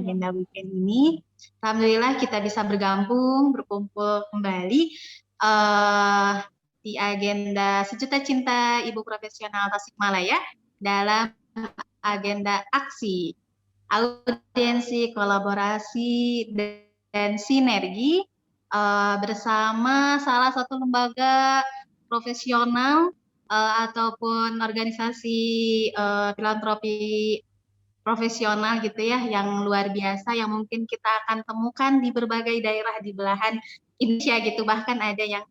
agenda weekend ini. Alhamdulillah kita bisa berkumpul kembali di agenda Sejuta Cinta Ibu Profesional Tasikmalaya dalam agenda aksi, audiensi, kolaborasi, dan sinergi bersama salah satu lembaga profesional ataupun organisasi filantropi profesional gitu ya, yang luar biasa yang mungkin kita akan temukan di berbagai daerah di belahan Indonesia gitu, bahkan ada yang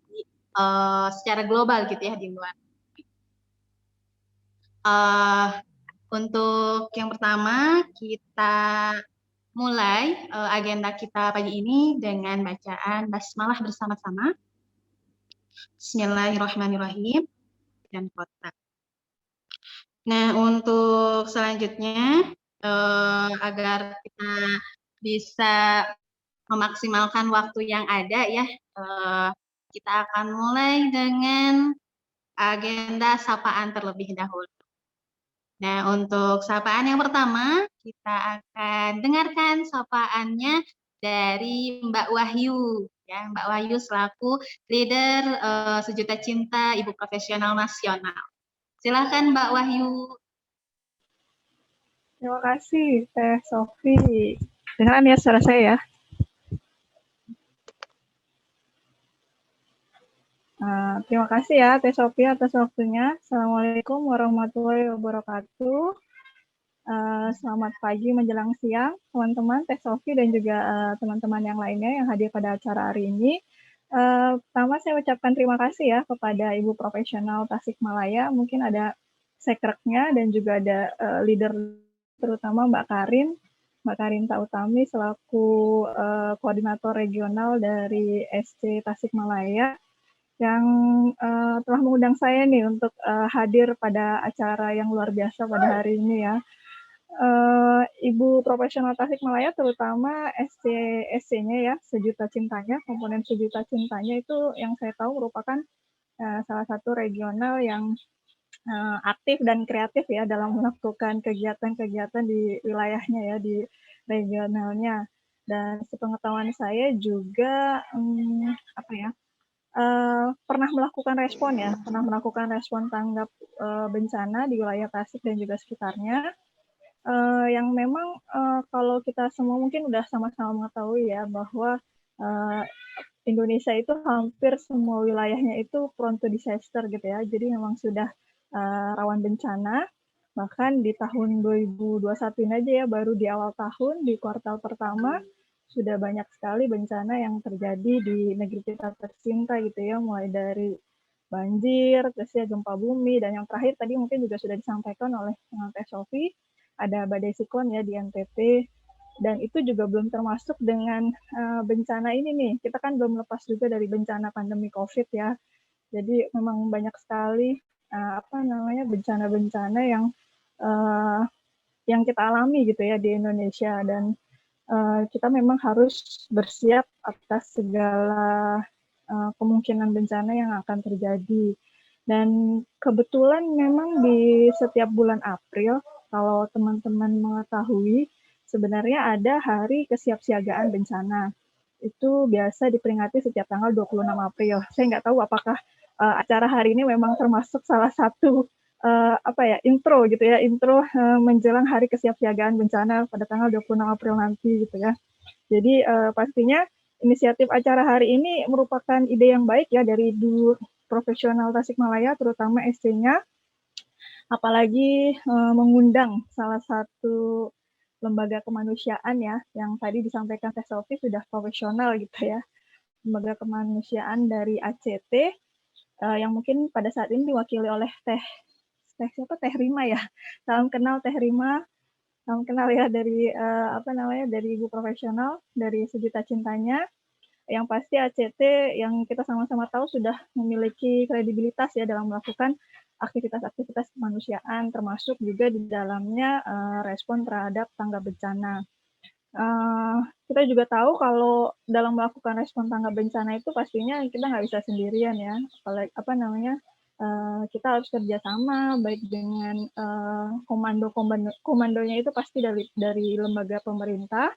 secara global gitu ya di luar. Untuk yang pertama kita mulai agenda kita pagi ini dengan bacaan basmalah bersama-sama. Bismillahirrahmanirrahim dan kotak. Nah, untuk selanjutnya agar kita bisa memaksimalkan waktu yang ada ya, kita akan mulai dengan agenda sapaan terlebih dahulu. Nah, untuk sapaan yang pertama, kita akan dengarkan sapaannya dari Mbak Wahyu. Ya, Mbak Wahyu selaku leader Sejuta Cinta Ibu Profesional Nasional. Silakan Mbak Wahyu. Terima kasih Teh Sofi. Dengaran ya suara saya ya. Terima kasih ya Teh Sofi atas waktunya. Assalamualaikum warahmatullahi wabarakatuh. Selamat pagi menjelang siang teman-teman Teh Sofi dan juga teman-teman yang lainnya yang hadir pada acara hari ini. Pertama saya ucapkan terima kasih ya kepada Ibu Profesional Tasikmalaya. Mungkin ada sekreknya dan juga ada leader terutama Mbak Karin Tautami selaku koordinator regional dari SC Tasikmalaya yang telah mengundang saya nih untuk hadir pada acara yang luar biasa pada hari ini ya. Ibu Profesional Tasikmalaya terutama SC-nya ya, Sejuta Cintanya, komponen Sejuta Cintanya itu yang saya tahu merupakan salah satu regional yang aktif dan kreatif ya dalam melakukan kegiatan-kegiatan di wilayahnya ya, di regionalnya. Dan sepengetahuan saya juga pernah melakukan respon tanggap bencana di wilayah Tasik dan juga sekitarnya, yang memang kalau kita semua mungkin udah sama-sama mengetahui ya bahwa Indonesia itu hampir semua wilayahnya itu prone to disaster gitu ya, jadi memang sudah rawan bencana. Bahkan di tahun 2021 ini aja ya, baru di awal tahun, di kuartal pertama, sudah banyak sekali bencana yang terjadi di negeri kita tercinta gitu ya, mulai dari banjir, terus ya gempa bumi, dan yang terakhir tadi mungkin juga sudah disampaikan oleh Teh Sofi, ada badai siklon ya di NTT, dan itu juga belum termasuk dengan bencana ini nih, kita kan belum lepas juga dari bencana pandemi COVID ya, jadi memang banyak sekali bencana-bencana yang kita alami gitu ya di Indonesia, dan kita memang harus bersiap atas segala kemungkinan bencana yang akan terjadi. Dan kebetulan memang di setiap bulan April, kalau teman-teman mengetahui, sebenarnya ada hari kesiapsiagaan bencana. Itu biasa diperingati setiap tanggal 26 April. Saya nggak tahu apakah acara hari ini memang termasuk salah satu intro gitu ya, menjelang hari kesiapsiagaan bencana pada tanggal 26 April nanti gitu ya. Jadi pastinya inisiatif acara hari ini merupakan ide yang baik ya dari Ibu Profesional Tasikmalaya, terutama SC-nya, apalagi mengundang salah satu lembaga kemanusiaan ya, yang tadi disampaikan Teh Sofi sudah profesional gitu ya, lembaga kemanusiaan dari ACT, yang mungkin pada saat ini diwakili oleh Teh Rima ya. Salam kenal Teh Rima. Salam kenal ya dari dari Ibu Profesional dari Sejuta Cintanya. Yang pasti ACT yang kita sama-sama tahu sudah memiliki kredibilitas ya dalam melakukan aktivitas-aktivitas kemanusiaan, termasuk juga di dalamnya respon terhadap tanggap bencana. Kita juga tahu kalau dalam melakukan respon tanggap bencana itu pastinya kita nggak bisa sendirian ya, apalagi kita harus kerjasama baik dengan komandonya itu pasti dari lembaga pemerintah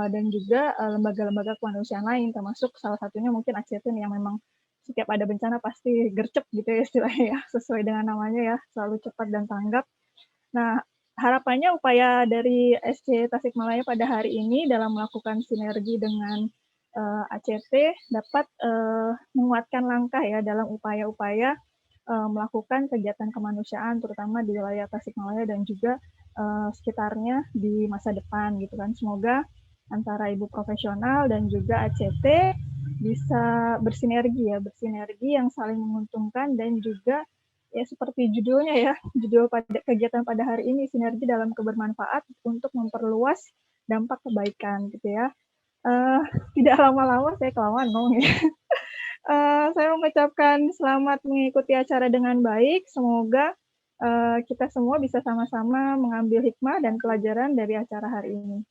dan juga lembaga-lembaga kemanusiaan lain, termasuk salah satunya mungkin ACT yang memang setiap ada bencana pasti gercep gitu ya istilahnya ya, sesuai dengan namanya ya, selalu cepat dan tanggap. Nah, harapannya upaya dari SC Tasikmalaya pada hari ini dalam melakukan sinergi dengan ACT dapat menguatkan langkah ya dalam upaya-upaya melakukan kegiatan kemanusiaan terutama di wilayah Tasikmalaya dan juga sekitarnya di masa depan gitu kan. Semoga antara ibu profesional dan juga ACT bisa bersinergi yang saling menguntungkan dan juga ya seperti judulnya ya, judul pada kegiatan pada hari ini sinergi dalam kebermanfaat untuk memperluas dampak kebaikan gitu ya. Tidak lama-lama saya kelamaan ngomong ya. Saya mengucapkan selamat mengikuti acara dengan baik. Semoga kita semua bisa sama-sama mengambil hikmah dan pelajaran dari acara hari ini.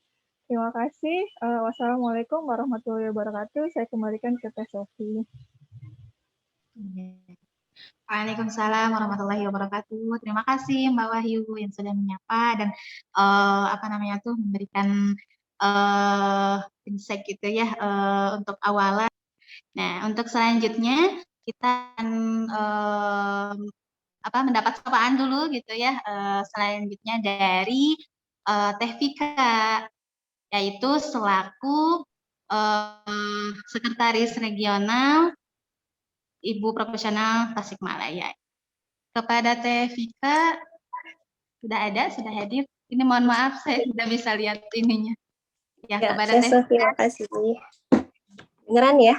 Terima kasih. Wassalamualaikum warahmatullahi wabarakatuh. Saya kembalikan ke Teh Sofi. Waalaikumsalam warahmatullahi wabarakatuh. Terima kasih Mbak Wahyu yang sudah menyapa dan memberikan insight gitu ya untuk awalan. Nah, untuk selanjutnya kita akan mendapat sapaan dulu gitu ya. Selanjutnya dari Teh Vika, yaitu selaku Sekretaris Regional Ibu Profesional Tasikmalaya. Kepada Teh Vika, sudah hadir. Ini mohon maaf saya tidak bisa lihat ininya. Ya, kepada Teh Vika. Terima kasih. Dengeran ya?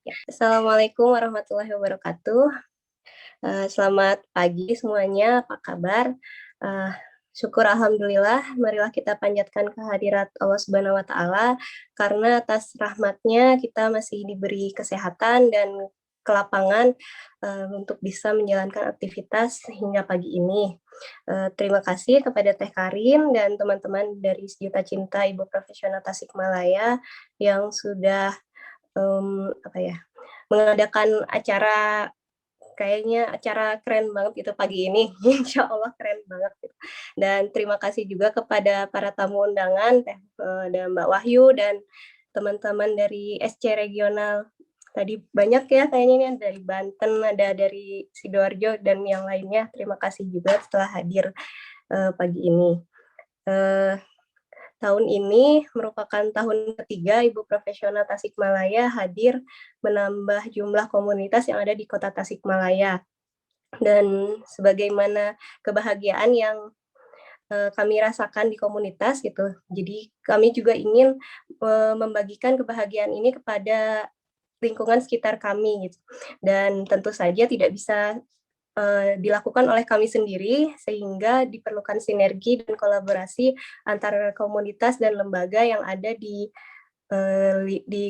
Ya. Assalamualaikum warahmatullahi wabarakatuh. Selamat pagi semuanya, apa kabar? Syukur alhamdulillah, marilah kita panjatkan kehadirat Allah Subhanahu wa taala karena atas rahmatnya kita masih diberi kesehatan dan kelapangan untuk bisa menjalankan aktivitas hingga pagi ini. Terima kasih kepada Teh Karin dan teman-teman dari Sejuta Cinta Ibu Profesional Tasikmalaya yang sudah mengadakan acara, kayaknya acara keren banget gitu pagi ini. Insya Allah keren banget gitu. Dan terima kasih juga kepada para tamu undangan, dan Mbak Wahyu dan teman-teman dari SC Regional. Tadi banyak ya kayaknya ini dari Banten, ada dari Sidoarjo dan yang lainnya. Terima kasih juga setelah hadir pagi ini. Tahun ini merupakan tahun ketiga Ibu Profesional Tasikmalaya hadir menambah jumlah komunitas yang ada di Kota Tasikmalaya. Dan sebagaimana kebahagiaan yang kami rasakan di komunitas gitu. Jadi kami juga ingin membagikan kebahagiaan ini kepada lingkungan sekitar kami gitu. Dan tentu saja tidak bisa dilakukan oleh kami sendiri, sehingga diperlukan sinergi dan kolaborasi antara komunitas dan lembaga yang ada di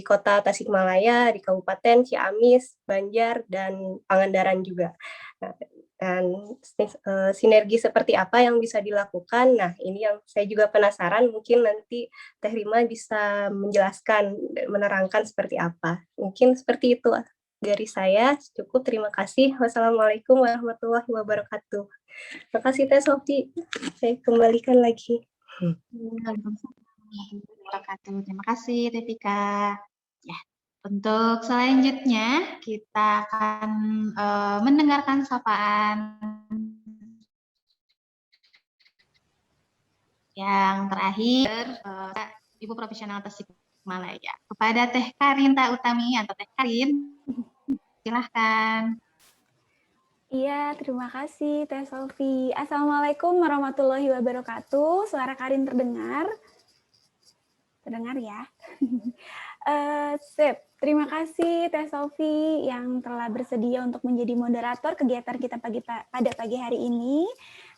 Kota Tasikmalaya, di Kabupaten Ciamis, Banjar, dan Pangandaran juga. Dan sinergi seperti apa yang bisa dilakukan? Nah, ini yang saya juga penasaran, mungkin nanti Teh Rima bisa menjelaskan, menerangkan seperti apa. Mungkin seperti itu dari saya, cukup. Terima kasih. Wassalamualaikum warahmatullahi wabarakatuh. Terima kasih Teh Sofi. Saya kembalikan lagi. Terima kasih Teh Vika. Ya, untuk selanjutnya kita akan mendengarkan sapaan yang terakhir Ibu Profesional Tasikmalaya kepada Teh Karinta Utami atau Teh Karin. Silahkan. Iya, terima kasih Teh Sofi. Assalamualaikum warahmatullahi wabarakatuh. Suara Karin terdengar? Terdengar ya? Sip. Terima kasih Teh Sofi yang telah bersedia untuk menjadi moderator kegiatan kita pada pagi hari ini.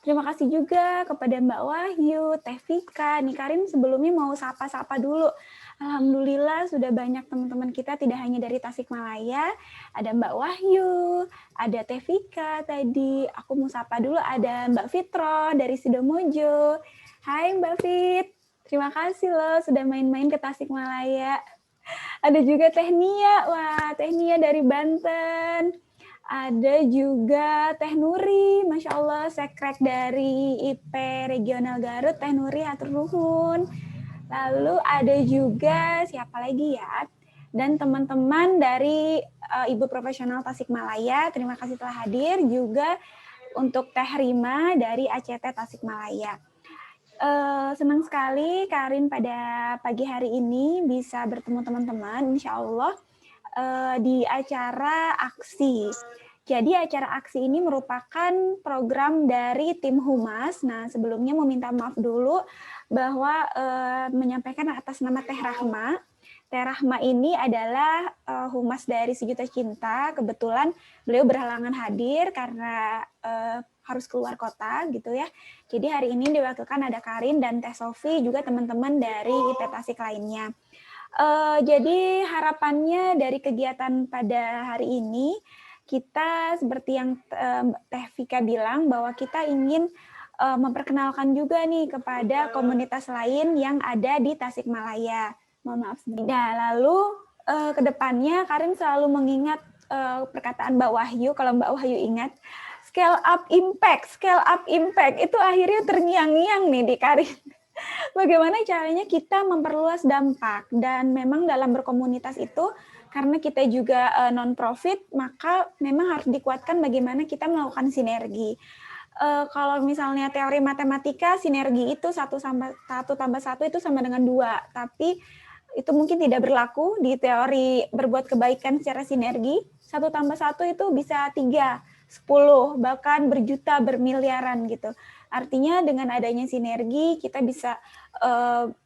Terima kasih juga kepada Mbak Wahyu, Teh Vika. Nih Karin sebelumnya mau sapa-sapa dulu. Alhamdulillah sudah banyak teman-teman kita tidak hanya dari Tasikmalaya, ada Mbak Wahyu, ada Teh Vika tadi. Aku mau sapa dulu, ada Mbak Fitro dari Sidomojo. Hai Mbak Fit, terima kasih loh sudah main-main ke Tasikmalaya. Ada juga Teh Nia, wah Teh Nia dari Banten. Ada juga Teh Nuri, Masya Allah, sekrek dari IP Regional Garut, Teh Nuri, hatur nuhun. Lalu ada juga siapa lagi ya? Dan teman-teman dari Ibu Profesional Tasikmalaya, terima kasih telah hadir. Juga untuk Teh Rima dari ACT Tasikmalaya. Senang sekali Karin pada pagi hari ini bisa bertemu teman-teman, insya Allah di acara aksi. Jadi acara aksi ini merupakan program dari tim Humas. Nah, sebelumnya mau minta maaf dulu bahwa menyampaikan atas nama Teh Rahma. Teh Rahma ini adalah Humas dari Sejuta Cinta. Kebetulan beliau berhalangan hadir karena harus keluar kota gitu ya. Jadi hari ini diwakilkan ada Karin dan Teh Sofi, juga teman-teman dari IP Tasik lainnya. Jadi harapannya dari kegiatan pada hari ini, kita seperti yang Teh Vika bilang, bahwa kita ingin memperkenalkan juga nih kepada komunitas lain yang ada di Tasikmalaya. Mohon maaf. Nah, lalu kedepannya Karin selalu mengingat perkataan Mbak Wahyu, kalau Mbak Wahyu ingat, scale up impact, itu akhirnya terngiang-ngiang nih di Karin. Bagaimana caranya kita memperluas dampak, dan memang dalam berkomunitas itu karena kita juga non-profit, maka memang harus dikuatkan bagaimana kita melakukan sinergi. Kalau misalnya teori matematika, sinergi itu 1 tambah 1 itu sama dengan 2, tapi itu mungkin tidak berlaku di teori berbuat kebaikan secara sinergi. 1 tambah 1 itu bisa 3, 10, bahkan berjuta, bermiliaran gitu. Artinya dengan adanya sinergi kita bisa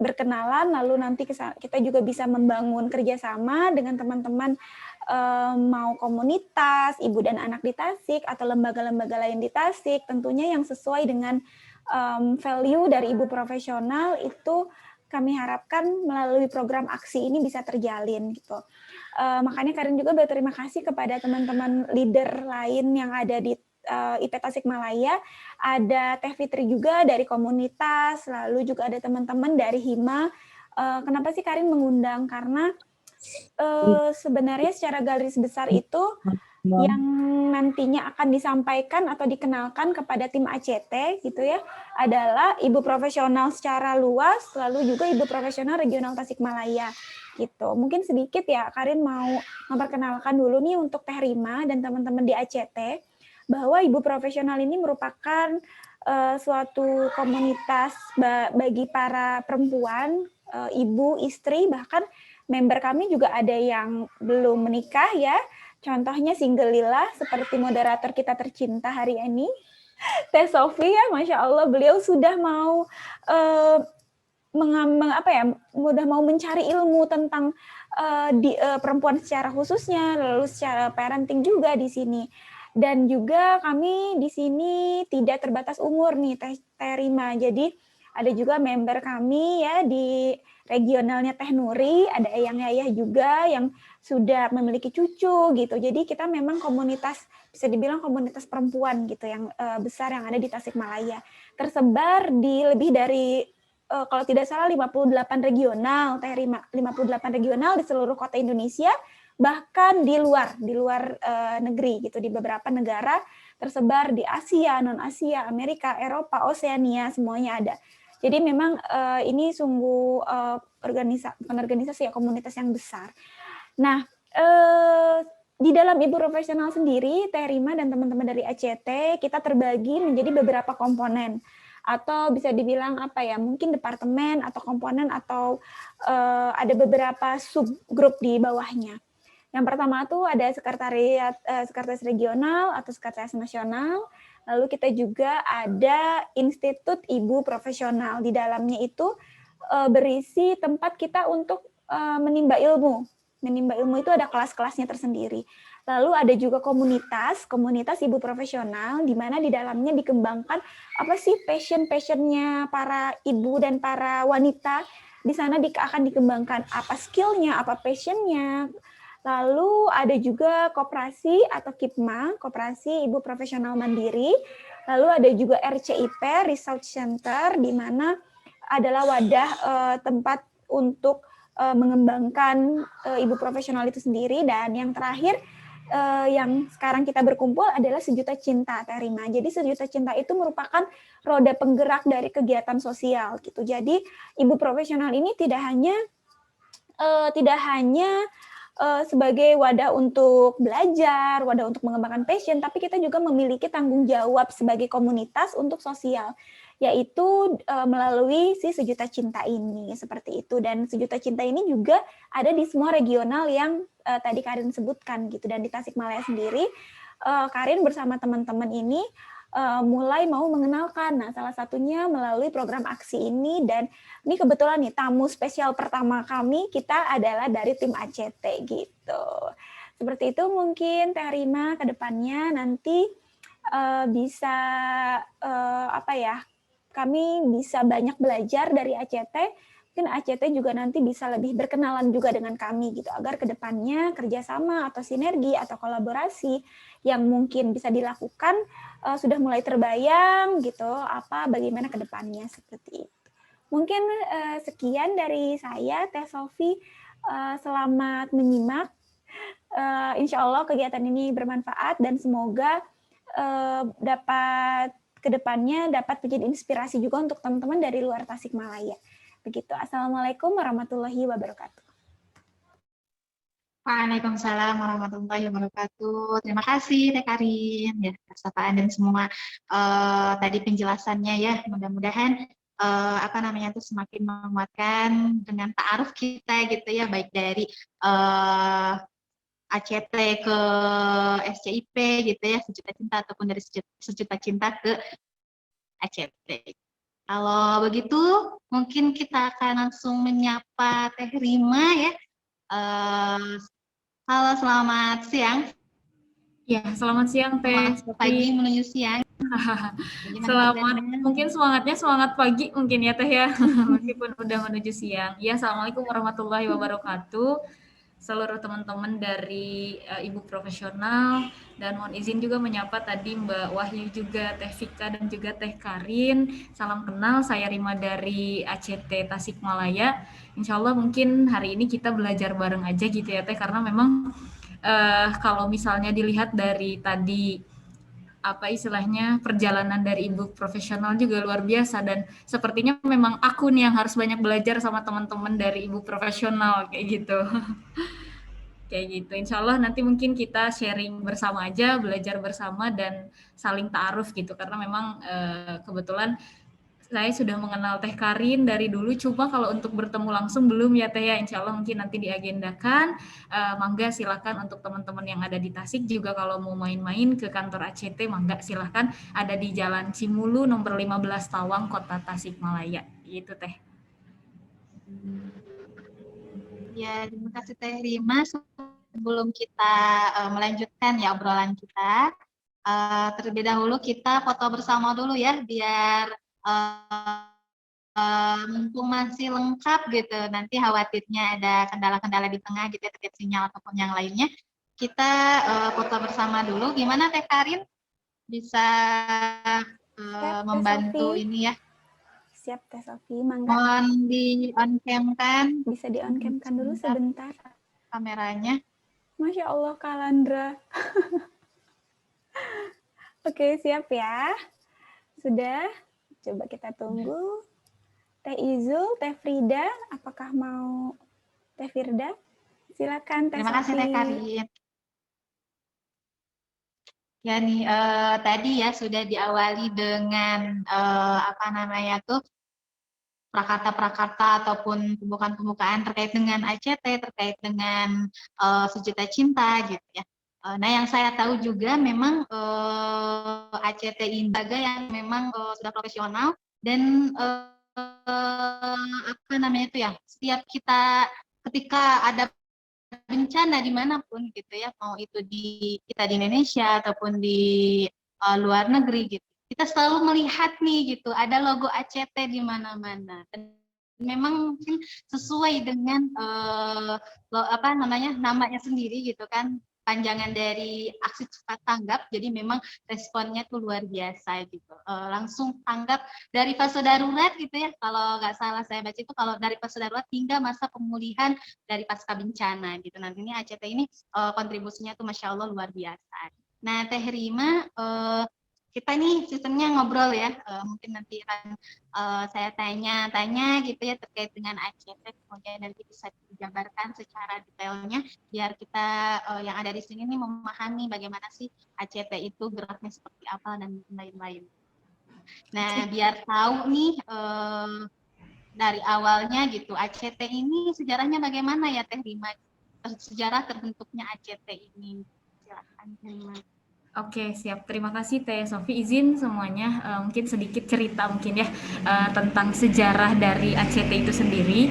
berkenalan, lalu nanti kita juga bisa membangun kerjasama dengan teman-teman, mau komunitas, ibu dan anak di Tasik, atau lembaga-lembaga lain di Tasik, tentunya yang sesuai dengan value dari ibu profesional itu kami harapkan melalui program aksi ini bisa terjalin gitu. Makanya Karin juga berterima kasih kepada teman-teman leader lain yang ada di IP Tasikmalaya, ada Teh Fitri juga dari komunitas, lalu juga ada teman-teman dari Hima. Kenapa sih Karin mengundang? Karena sebenarnya secara garis besar itu yang nantinya akan disampaikan atau dikenalkan kepada tim ACT gitu ya, adalah ibu profesional secara luas, lalu juga ibu profesional regional Tasikmalaya gitu. Mungkin sedikit ya Karin mau memperkenalkan dulu nih untuk Teh Rima dan teman-teman di ACT, bahwa ibu profesional ini merupakan suatu komunitas bagi para perempuan, ibu, istri, bahkan member kami juga ada yang belum menikah ya. Contohnya single Lila, seperti moderator kita tercinta hari ini, Teh Sofi ya, Masya Allah, beliau sudah mau mudah mau mencari ilmu tentang perempuan secara khususnya, lalu secara parenting juga di sini. Dan juga kami di sini tidak terbatas umur nih, Teh Rima. Jadi ada juga member kami ya di regionalnya Teh Nuri, ada Eyang Yayah juga yang sudah memiliki cucu gitu. Jadi kita memang komunitas, bisa dibilang komunitas perempuan gitu yang besar yang ada di Tasikmalaya. Tersebar di lebih dari kalau tidak salah 58 regional, Teh Rima, 58 regional di seluruh kota Indonesia, bahkan di luar negeri gitu, di beberapa negara tersebar di Asia, non Asia, Amerika, Eropa, Oseania, semuanya ada. Jadi memang ini sungguh organisasi ya, komunitas yang besar. Nah, di dalam ibu profesional sendiri, Teh Rima dan teman-teman dari ACT, kita terbagi menjadi beberapa komponen, atau bisa dibilang apa ya, mungkin departemen atau komponen, atau ada beberapa subgrup di bawahnya. Yang pertama tuh ada sekretaris regional atau sekretaris nasional. Lalu kita juga ada Institut Ibu Profesional. Di dalamnya itu berisi tempat kita untuk menimba ilmu. Menimba ilmu itu ada kelas-kelasnya tersendiri. Lalu ada juga komunitas ibu profesional, di mana di dalamnya dikembangkan apa sih passion-passionnya para ibu dan para wanita. Di sana akan dikembangkan apa skillnya, apa passionnya. Lalu ada juga koperasi atau KIPMA, Koperasi Ibu Profesional Mandiri. Lalu ada juga RCIP, Research Center, di mana adalah wadah tempat untuk mengembangkan ibu profesional itu sendiri. Dan yang terakhir yang sekarang kita berkumpul adalah Sejuta Cinta, Teh Rima. Jadi Sejuta Cinta itu merupakan roda penggerak dari kegiatan sosial gitu. Jadi ibu profesional ini tidak hanya sebagai wadah untuk belajar, wadah untuk mengembangkan passion, tapi kita juga memiliki tanggung jawab sebagai komunitas untuk sosial, yaitu melalui si Sejuta Cinta ini, seperti itu. Dan Sejuta Cinta ini juga ada di semua regional yang tadi Karin sebutkan gitu. Dan di Tasikmalaya sendiri, Karin bersama teman-teman ini mulai mau mengenalkan. Nah, salah satunya melalui program aksi ini, dan ini kebetulan nih tamu spesial pertama kami kita adalah dari tim ACT gitu. Seperti itu mungkin Teh Rima ke depannya nanti bisa kami bisa banyak belajar dari ACT. Mungkin ACT juga nanti bisa lebih berkenalan juga dengan kami gitu, agar kedepannya kerjasama atau sinergi atau kolaborasi yang mungkin bisa dilakukan sudah mulai terbayang gitu, bagaimana kedepannya seperti itu. Mungkin sekian dari saya, Teh Sofi. Selamat menyimak. Insya Allah kegiatan ini bermanfaat dan semoga dapat kedepannya dapat menjadi inspirasi juga untuk teman-teman dari luar Tasikmalaya. Begitu. Assalamualaikum warahmatullahi wabarakatuh. Waalaikumsalam warahmatullahi wabarakatuh. Terima kasih Teh Karin ya atas sapaan dan semua tadi penjelasannya ya. Mudah-mudahan itu semakin menguatkan dengan ta'aruf kita gitu ya, baik dari ACT ke SCIP gitu ya, Sejuta Cinta, ataupun dari Sejuta Cinta ke ACT. Kalau begitu, mungkin kita akan langsung menyapa Teh Rima ya. Halo, selamat siang. Ya, selamat siang Teh. Selamat pagi menuju siang. Selamat, mungkin semangatnya semangat pagi mungkin ya Teh ya, meskipun udah menuju siang. Ya, Assalamualaikum warahmatullahi wabarakatuh. Seluruh teman-teman dari Ibu Profesional, dan mohon izin juga menyapa tadi Mbak Wahyu juga, Teh Vika dan juga Teh Karin. Salam kenal, saya Rima dari ACT Tasikmalaya. Insya Allah mungkin hari ini kita belajar bareng aja gitu ya Teh, karena memang kalau misalnya dilihat dari tadi perjalanan dari Ibu Profesional juga luar biasa, dan sepertinya memang aku nih yang harus banyak belajar sama teman-teman dari Ibu Profesional kayak gitu. Kayak gitu. Insya Allah nanti mungkin kita sharing bersama aja, belajar bersama dan saling ta'aruf gitu, karena memang kebetulan saya sudah mengenal Teh Karin dari dulu, cuma kalau untuk bertemu langsung belum ya Teh ya. Insya Allah mungkin nanti diagendakan. Mangga silakan untuk teman-teman yang ada di Tasik juga kalau mau main-main ke kantor ACT, mangga silakan, ada di Jalan Cimulu nomor 15 Tawang, Kota Tasikmalaya. Gitu Teh. Ya, terima kasih Teh Rima. Sebelum kita melanjutkan ya obrolan kita, terlebih dahulu kita foto bersama dulu ya, biar mumpung masih lengkap gitu, nanti khawatirnya ada kendala-kendala di tengah gitu ya, terkait sinyal ataupun yang lainnya, kita foto bersama dulu. Gimana Teh Karin? Bisa membantu ini ya? Siap Teh Sofi, mangga. Mohon di on-cam-kan. Bisa di on-cam-kan dulu sebentar. Kameranya. Masya Allah, Kalandra. Oke, siap ya. Sudah? Coba kita tunggu. Teh Izul, Teh Frida, apakah mau Teh Firda? Silakan Teh Terima kasih Sofi. Teh Karin. Ya nih, tadi ya sudah diawali dengan prakarta-prakarta ataupun pembukaan-pembukaan terkait dengan ACT, terkait dengan Sejuta Cinta gitu ya. Nah, yang saya tahu juga memang ACT ini yang memang sudah profesional, dan setiap ketika ada bencana dimanapun gitu ya, mau itu kita di Indonesia ataupun di luar negeri gitu, kita selalu melihat nih gitu ada logo ACT di mana-mana. Dan memang mungkin sesuai dengan namanya sendiri gitu kan, kepanjangan dari aksi cepat tanggap, jadi memang responnya tuh luar biasa gitu. Langsung tanggap dari fase darurat gitu ya, kalau nggak salah saya baca itu kalau dari fase darurat hingga masa pemulihan dari pasca bencana gitu. Nah ini ACT ini kontribusinya tuh Masya Allah luar biasa. Nah Teh Rima, kita nih sistemnya ngobrol ya, mungkin nanti akan saya tanya-tanya gitu ya terkait dengan ACT, kemudian nanti bisa dijabarkan secara detailnya biar kita yang ada di sini nih memahami bagaimana sih ACT itu geraknya seperti apa dan lain-lain. Nah biar tahu nih dari awalnya gitu ACT ini sejarahnya bagaimana ya Teh Rima, sejarah terbentuknya ACT ini. Silakan Teh Rima. Oke, siap. Terima kasih Teh Sofi. Izin semuanya mungkin sedikit cerita mungkin ya tentang sejarah dari ACT itu sendiri.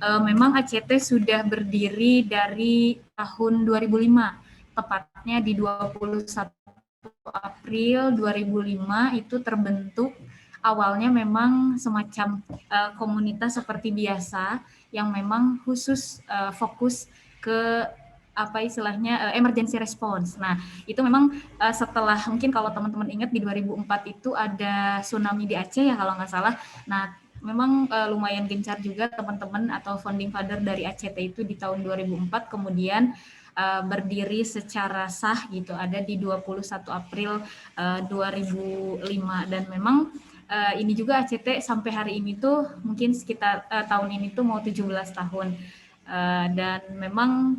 Memang ACT sudah berdiri dari tahun 2005, tepatnya di 21 April 2005 itu terbentuk. Awalnya memang semacam komunitas seperti biasa yang memang khusus fokus ke apa istilahnya emergency response. Nah, itu memang setelah mungkin kalau teman-teman ingat di 2004 itu ada tsunami di Aceh ya kalau nggak salah. Nah, memang lumayan gencar juga teman-teman atau founding father dari ACT itu di tahun 2004 kemudian berdiri secara sah gitu ada di 21 April 2005 dan memang ini juga ACT sampai hari ini tuh mungkin sekitar tahun ini tuh mau 17 tahun dan memang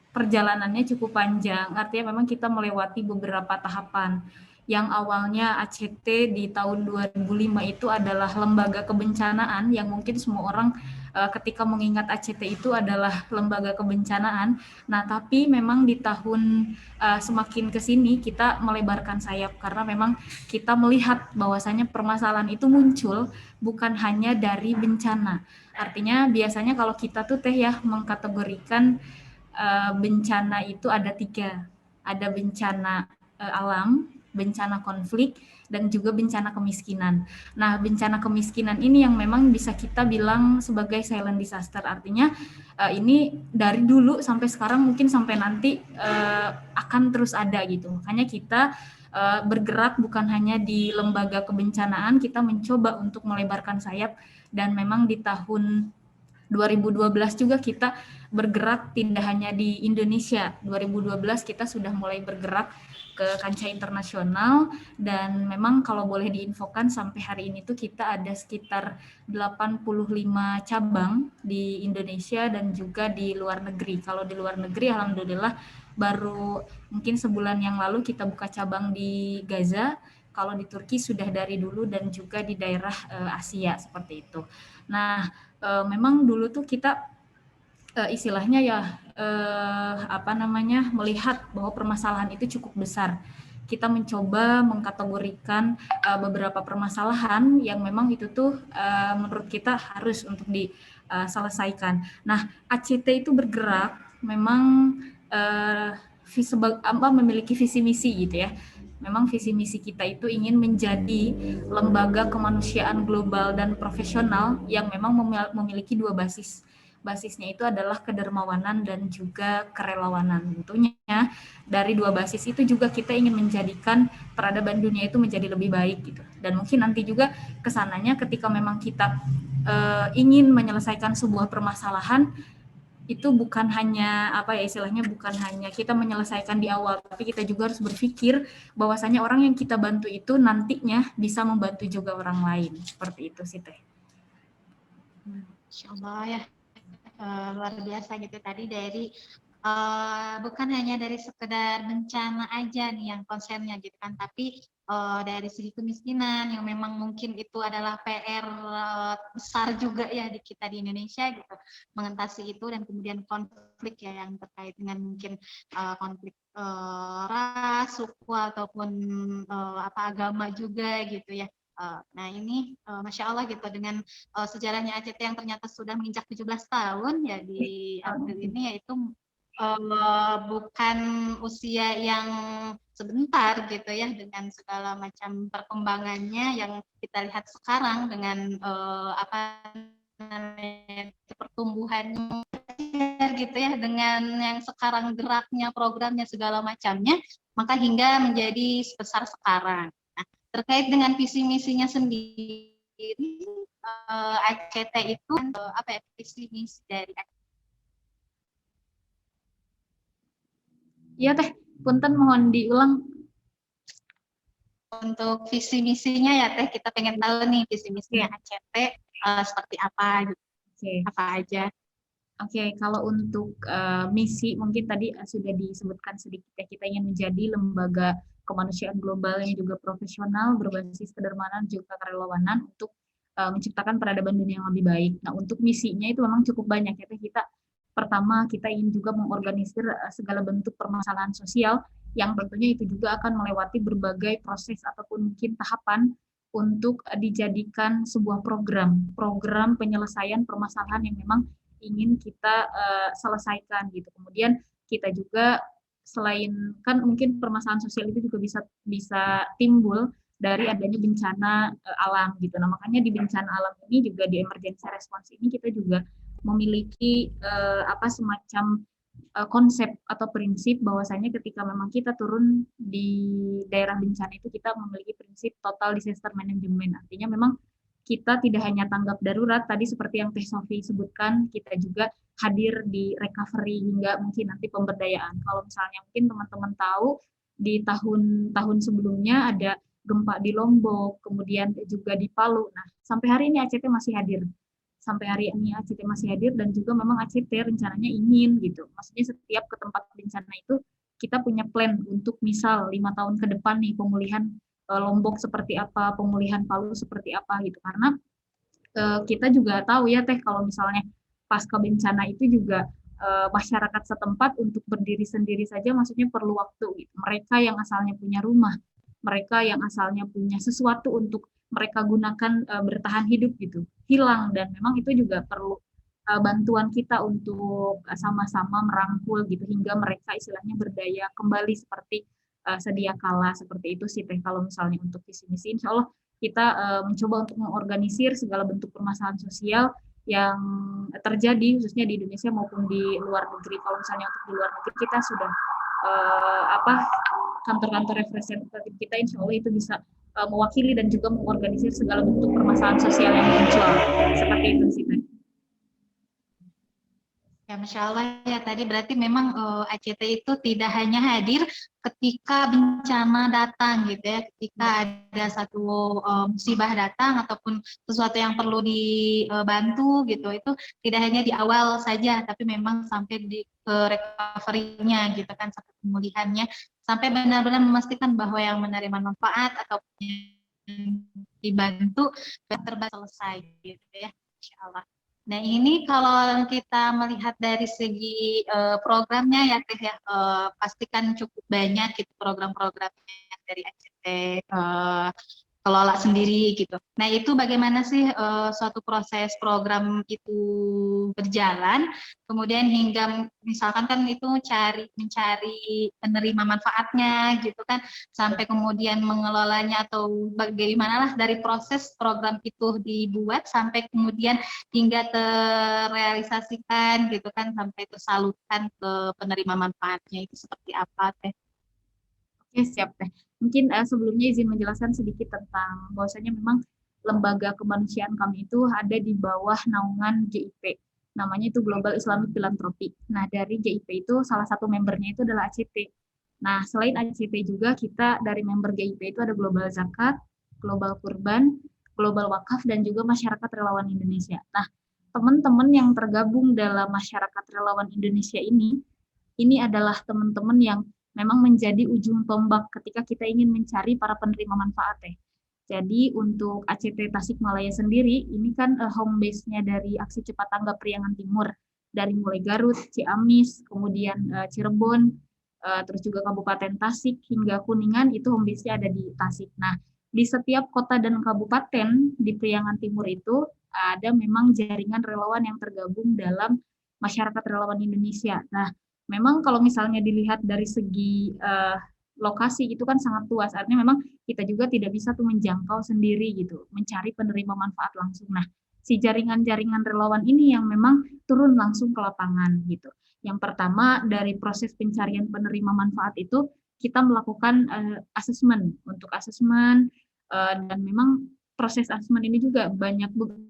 perjalanannya cukup panjang, artinya memang kita melewati beberapa tahapan. Yang awalnya ACT di tahun 2005 itu adalah lembaga kebencanaan yang mungkin semua orang ketika mengingat ACT itu adalah lembaga kebencanaan. Nah, tapi memang di tahun semakin ke sini kita melebarkan sayap karena memang kita melihat bahwasanya permasalahan itu muncul bukan hanya dari bencana. Artinya biasanya kalau kita tuh Teh ya mengkategorikan bencana itu ada 3, ada bencana alam, bencana konflik, dan juga bencana kemiskinan. Nah, bencana kemiskinan ini yang memang bisa kita bilang sebagai silent disaster, artinya ini dari dulu sampai sekarang mungkin sampai nanti akan terus ada gitu. Makanya kita bergerak bukan hanya di lembaga kebencanaan, kita mencoba untuk melebarkan sayap dan memang di tahun 2012 juga kita bergerak tidak hanya di Indonesia. 2012 kita sudah mulai bergerak ke kancah internasional dan memang kalau boleh diinfokan sampai hari ini tuh kita ada sekitar 85 cabang di Indonesia dan juga di luar negeri. Kalau di luar negeri alhamdulillah baru mungkin sebulan yang lalu kita buka cabang di Gaza. Kalau di Turki sudah dari dulu dan juga di daerah Asia seperti itu. Nah, memang dulu tuh kita istilahnya ya melihat bahwa permasalahan itu cukup besar. Kita mencoba mengkategorikan beberapa permasalahan yang memang itu tuh menurut kita harus untuk diselesaikan. Nah, ACT itu bergerak memang memiliki visi misi gitu ya. Memang visi misi kita itu ingin menjadi lembaga kemanusiaan global dan profesional yang memang memiliki 2 basis. Basisnya itu adalah kedermawanan dan juga kerelawanan. Tentunya dari 2 basis itu juga kita ingin menjadikan peradaban dunia itu menjadi lebih baik gitu. Dan mungkin nanti juga kesananya ketika memang kita ingin menyelesaikan sebuah permasalahan itu bukan hanya bukan hanya kita menyelesaikan di awal, tapi kita juga harus berpikir bahwasanya orang yang kita bantu itu nantinya bisa membantu juga orang lain. Seperti itu sih Teh. Insya Allah ya, luar biasa gitu tadi dari bukan hanya dari sekedar bencana aja nih yang konsennya gitu kan, tapi dari segi kemiskinan yang memang mungkin itu adalah PR besar juga ya di kita di Indonesia gitu, mengatasi itu dan kemudian konflik ya yang terkait dengan mungkin konflik ras, suku ataupun agama juga gitu ya. Nah ini Masya Allah gitu dengan sejarahnya ACT yang ternyata sudah menginjak 17 tahun ya di April ini, yaitu bukan usia yang sebentar gitu ya dengan segala macam perkembangannya yang kita lihat sekarang dengan pertumbuhan belajar gitu ya dengan yang sekarang geraknya, programnya segala macamnya, maka hingga menjadi sebesar sekarang. Nah, terkait dengan visi misinya sendiri, ACT itu apa ya, visi misi dari Iya Teh, punten mohon diulang. untuk visi misinya ya Teh, kita pengen tahu nih visi misinya ACT seperti apa gitu, Oke. apa aja. Oke, kalau untuk misi mungkin tadi sudah disebutkan sedikit ya, kita ingin menjadi lembaga kemanusiaan global yang juga profesional, berbasis kedermawanan juga kerelawanan untuk menciptakan peradaban dunia yang lebih baik. Nah, untuk misinya itu memang cukup banyak ya. Kita pertama kita ingin juga mengorganisir segala bentuk permasalahan sosial yang tentunya itu juga akan melewati berbagai proses ataupun mungkin tahapan untuk dijadikan sebuah program penyelesaian permasalahan yang memang ingin kita selesaikan gitu. Kemudian kita juga selain kan mungkin permasalahan sosial itu juga bisa timbul dari adanya bencana alam gitu. Nah, makanya di bencana alam ini juga di emergency response ini kita juga memiliki semacam konsep atau prinsip bahwasanya ketika memang kita turun di daerah bencana itu kita memiliki prinsip total disaster management. Artinya memang kita tidak hanya tanggap darurat, tadi seperti yang Teh Sofi sebutkan, kita juga hadir di recovery hingga mungkin nanti pemberdayaan. Kalau misalnya mungkin teman-teman tahu, di tahun-tahun sebelumnya ada gempa di Lombok, kemudian juga di Palu. Nah, sampai hari ini ACT masih hadir. Sampai hari ini ACT masih hadir dan juga memang ACT rencananya ingin gitu. Maksudnya setiap ke tempat bencana itu kita punya plan untuk misal 5 tahun ke depan nih pemulihan Lombok seperti apa, pemulihan Palu seperti apa gitu. Karena kita juga tahu ya Teh, kalau misalnya pasca bencana itu juga masyarakat setempat untuk berdiri sendiri saja maksudnya perlu waktu gitu. Mereka yang asalnya punya rumah, mereka yang asalnya punya sesuatu untuk mereka gunakan bertahan hidup gitu, hilang, dan memang itu juga perlu bantuan kita untuk sama-sama merangkul gitu hingga mereka istilahnya berdaya kembali seperti sedia kala. Seperti itu sih Teh kalau misalnya untuk visi misi. Insya Allah kita mencoba untuk mengorganisir segala bentuk permasalahan sosial yang terjadi khususnya di Indonesia maupun di luar negeri. Kalau misalnya untuk di luar negeri kita sudah kantor-kantor representatif kita, insya Allah itu bisa mewakili dan juga mengorganisir segala bentuk permasalahan sosial yang muncul. Seperti itu sih Teh. Ya, Masya Allah ya, tadi berarti memang ACT itu tidak hanya hadir ketika bencana datang gitu ya, ketika ada satu musibah datang ataupun sesuatu yang perlu dibantu gitu, itu tidak hanya di awal saja, tapi memang sampai di recovery-nya gitu kan, sampai pemulihannya, sampai benar-benar memastikan bahwa yang menerima manfaat ataupun yang dibantu terbatas selesai gitu ya, Insya Allah. Nah, ini kalau kita melihat dari segi programnya ya Teh ya, pastikan cukup banyak gitu program-programnya dari ACT kelola sendiri gitu. Nah, itu bagaimana sih suatu proses program itu berjalan, kemudian hingga misalkan kan itu mencari penerima manfaatnya gitu kan, sampai kemudian mengelolanya atau bagaimana lah dari proses program itu dibuat sampai kemudian hingga terrealisasikan gitu kan, sampai tersalurkan ke penerima manfaatnya, itu seperti apa Teh? Oke, siap Teh. Mungkin sebelumnya izin menjelaskan sedikit tentang bahwasanya memang lembaga kemanusiaan kami itu ada di bawah naungan GIP. Namanya itu Global Islamic Philanthropy. Nah, dari GIP itu salah satu membernya itu adalah ACT. Nah, selain ACT juga kita dari member GIP itu ada Global Zakat, Global Kurban, Global Wakaf, dan juga Masyarakat Relawan Indonesia. Nah, teman-teman yang tergabung dalam Masyarakat Relawan Indonesia ini adalah teman-teman yang memang menjadi ujung tombak ketika kita ingin mencari para penerima manfaat. Jadi untuk ACT Tasikmalaya sendiri, ini kan home base-nya dari Aksi Cepat Tanggap Priangan Timur, dari mulai Garut, Ciamis, kemudian Cirebon, terus juga Kabupaten Tasik, hingga Kuningan, itu home base-nya ada di Tasik. Nah, di setiap kota dan kabupaten di Priangan Timur itu ada memang jaringan relawan yang tergabung dalam Masyarakat Relawan Indonesia. Nah, memang kalau misalnya dilihat dari segi lokasi itu kan sangat luas, artinya memang kita juga tidak bisa tuh menjangkau sendiri gitu, mencari penerima manfaat langsung. Nah, si jaringan-jaringan relawan ini yang memang turun langsung ke lapangan gitu. Yang pertama, dari proses pencarian penerima manfaat itu kita melakukan asesmen untuk asesmen, dan memang proses asesmen ini juga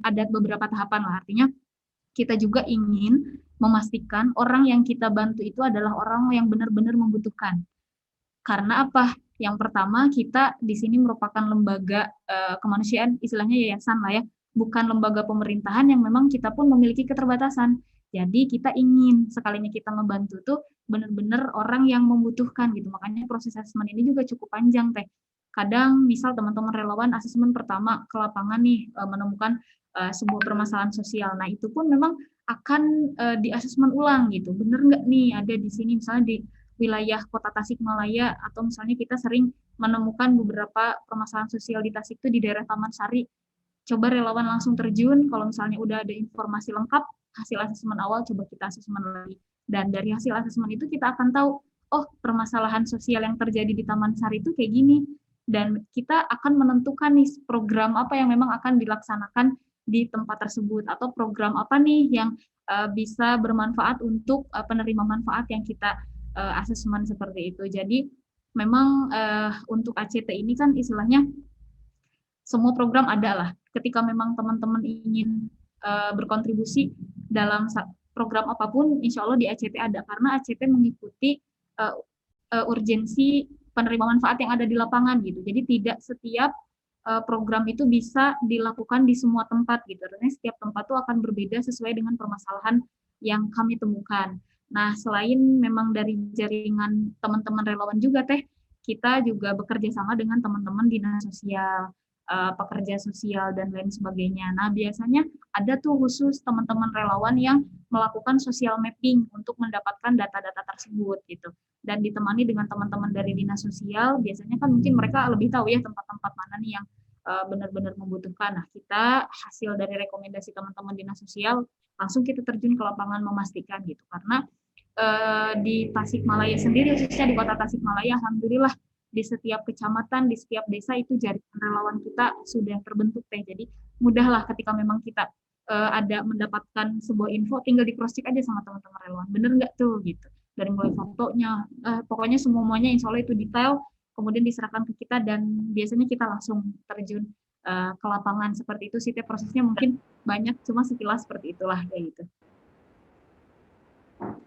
ada beberapa tahapan lah. Artinya kita juga ingin memastikan orang yang kita bantu itu adalah orang yang benar-benar membutuhkan. Karena apa? Yang pertama, kita di sini merupakan lembaga kemanusiaan, istilahnya yayasan lah ya, bukan lembaga pemerintahan yang memang kita pun memiliki keterbatasan. Jadi kita ingin sekalinya kita membantu tuh benar-benar orang yang membutuhkan gitu. Makanya proses asesmen ini juga cukup panjang teh. Kadang misal teman-teman relawan asesmen pertama ke lapangan nih menemukan sebuah permasalahan sosial. Nah itu pun memang akan di asesmen ulang gitu. Bener nggak nih ada di sini misalnya di wilayah Kota Tasikmalaya, atau misalnya kita sering menemukan beberapa permasalahan sosial di Tasik itu di daerah Taman Sari. Coba relawan langsung terjun, kalau misalnya udah ada informasi lengkap, hasil asesmen awal coba kita asesmen lagi. Dan dari hasil asesmen itu kita akan tahu, oh permasalahan sosial yang terjadi di Taman Sari itu kayak gini. Dan kita akan menentukan nih program apa yang memang akan dilaksanakan di tempat tersebut, atau program apa nih yang bisa bermanfaat untuk penerima manfaat yang kita asesmen seperti itu. Jadi memang untuk ACT ini kan istilahnya semua program ada lah. Ketika memang teman-teman ingin berkontribusi dalam program apapun, insya Allah di ACT ada, karena ACT mengikuti urgensi penerima manfaat yang ada di lapangan gitu. Jadi tidak setiap program itu bisa dilakukan di semua tempat gitu. Karena setiap tempat itu akan berbeda sesuai dengan permasalahan yang kami temukan. Nah, selain memang dari jaringan teman-teman relawan juga teh, kita juga bekerja sama dengan teman-teman dinas sosial, pekerja sosial, dan lain sebagainya. Nah, biasanya ada tuh khusus teman-teman relawan yang melakukan social mapping untuk mendapatkan data-data tersebut gitu. Dan ditemani dengan teman-teman dari dinas sosial, biasanya kan mungkin mereka lebih tahu ya tempat-tempat mana nih yang benar-benar membutuhkan. Nah, kita hasil dari rekomendasi teman-teman dinas sosial, langsung kita terjun ke lapangan memastikan gitu. Karena di Tasikmalaya sendiri, khususnya di Kota Tasikmalaya, alhamdulillah di setiap kecamatan, di setiap desa itu jaringan relawan kita sudah terbentuk teh. Jadi mudahlah ketika memang kita ada mendapatkan sebuah info, tinggal di cross check aja sama teman-teman relawan. Bener nggak tuh gitu. Dari mulai fotonya, pokoknya semuanya insya Allah itu detail, kemudian diserahkan ke kita, dan biasanya kita langsung terjun ke lapangan seperti itu sih. Prosesnya mungkin banyak, cuma sekilas seperti itulah kayak gitu.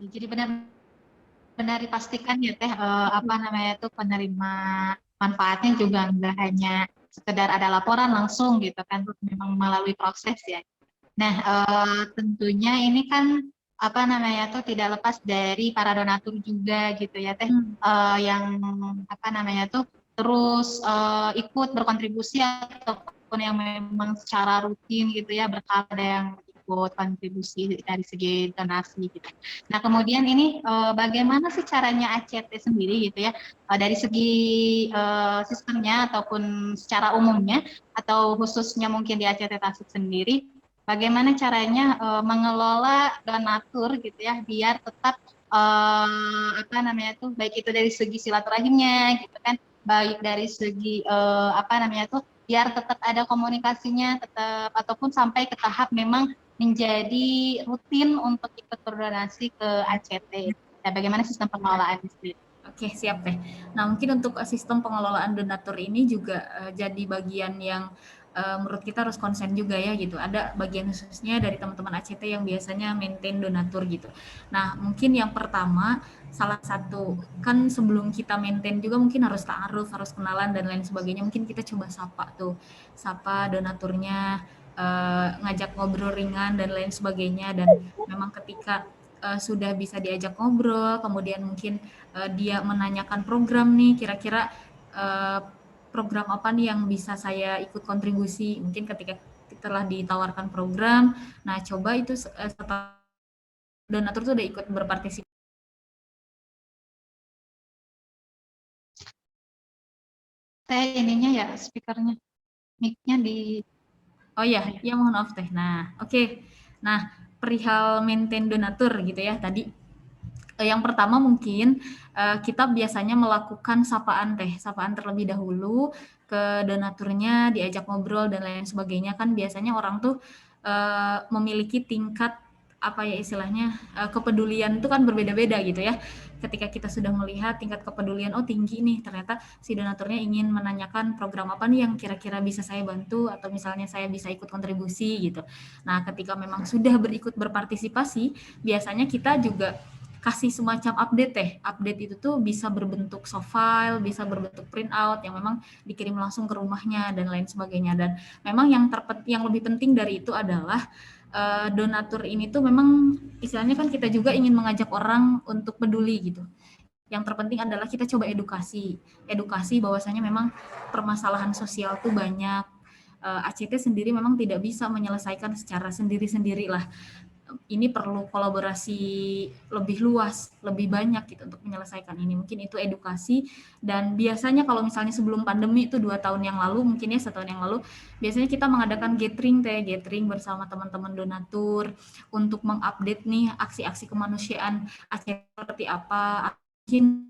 Jadi benar-benar dipastikan ya teh apa namanya tuh penerima manfaatnya juga nggak hanya sekedar ada laporan langsung gitu kan, memang melalui proses ya. Nah tentunya ini kan apa namanya tuh tidak lepas dari para donatur juga gitu ya teh, yang apa namanya tuh terus ikut berkontribusi ataupun yang memang secara rutin gitu ya, berkala ada yang ikut kontribusi dari segi donasi gitu. Nah kemudian ini bagaimana sih caranya ACT sendiri gitu ya, dari segi sistemnya ataupun secara umumnya atau khususnya mungkin di ACT Tasik sendiri, bagaimana caranya mengelola donatur gitu ya biar tetap apa namanya tuh baik itu dari segi silaturahimnya gitu kan, baik dari segi apa namanya tuh biar tetap ada komunikasinya tetap, ataupun sampai ke tahap memang menjadi rutin untuk ikut berdonasi ke ACT. Nah, bagaimana sistem pengelolaan itu? Oke, siap deh. Nah, mungkin untuk sistem pengelolaan donatur ini juga jadi bagian yang menurut kita harus konsen juga ya gitu. Ada bagian khususnya dari teman-teman ACT yang biasanya maintain donatur gitu. Nah, mungkin yang pertama, salah satu, kan sebelum kita maintain juga mungkin harus ta'aruf, harus kenalan dan lain sebagainya. Mungkin kita coba sapa donaturnya, ngajak ngobrol ringan dan lain sebagainya. Dan memang ketika sudah bisa diajak ngobrol, kemudian mungkin dia menanyakan program nih, kira-kira program apa nih yang bisa saya ikut kontribusi. Mungkin ketika telah ditawarkan program, nah coba itu setelah donatur tuh udah ikut berpartisipasi. Saya ininya ya speakernya, mic-nya di. Oh ya, ya mohon maaf teh. Nah, oke. Nah, perihal maintain donatur gitu ya tadi. Yang pertama mungkin kita biasanya melakukan sapaan terlebih dahulu ke donaturnya, diajak ngobrol dan lain sebagainya. Kan biasanya orang tuh memiliki tingkat apa ya istilahnya kepedulian itu kan berbeda-beda gitu ya. Ketika kita sudah melihat tingkat kepedulian oh tinggi nih, ternyata si donaturnya ingin menanyakan program apa nih yang kira-kira bisa saya bantu atau misalnya saya bisa ikut kontribusi gitu. Nah, ketika memang sudah berpartisipasi, biasanya kita juga kasih semacam update itu tuh bisa berbentuk soft file, bisa berbentuk printout yang memang dikirim langsung ke rumahnya dan lain sebagainya. Dan memang yang lebih penting dari itu adalah donatur ini tuh memang istilahnya kan kita juga ingin mengajak orang untuk peduli gitu. Yang terpenting adalah kita coba edukasi bahwasanya memang permasalahan sosial tuh banyak. ACT sendiri memang tidak bisa menyelesaikan secara sendiri-sendiri lah. Ini perlu kolaborasi lebih luas, lebih banyak gitu untuk menyelesaikan ini. Mungkin itu edukasi, dan biasanya kalau misalnya sebelum pandemi itu 2 tahun yang lalu, mungkin ya 1 tahun yang lalu, biasanya kita mengadakan gathering bersama teman-teman donatur untuk mengupdate nih aksi-aksi kemanusiaan Aceh seperti apa. Mungkin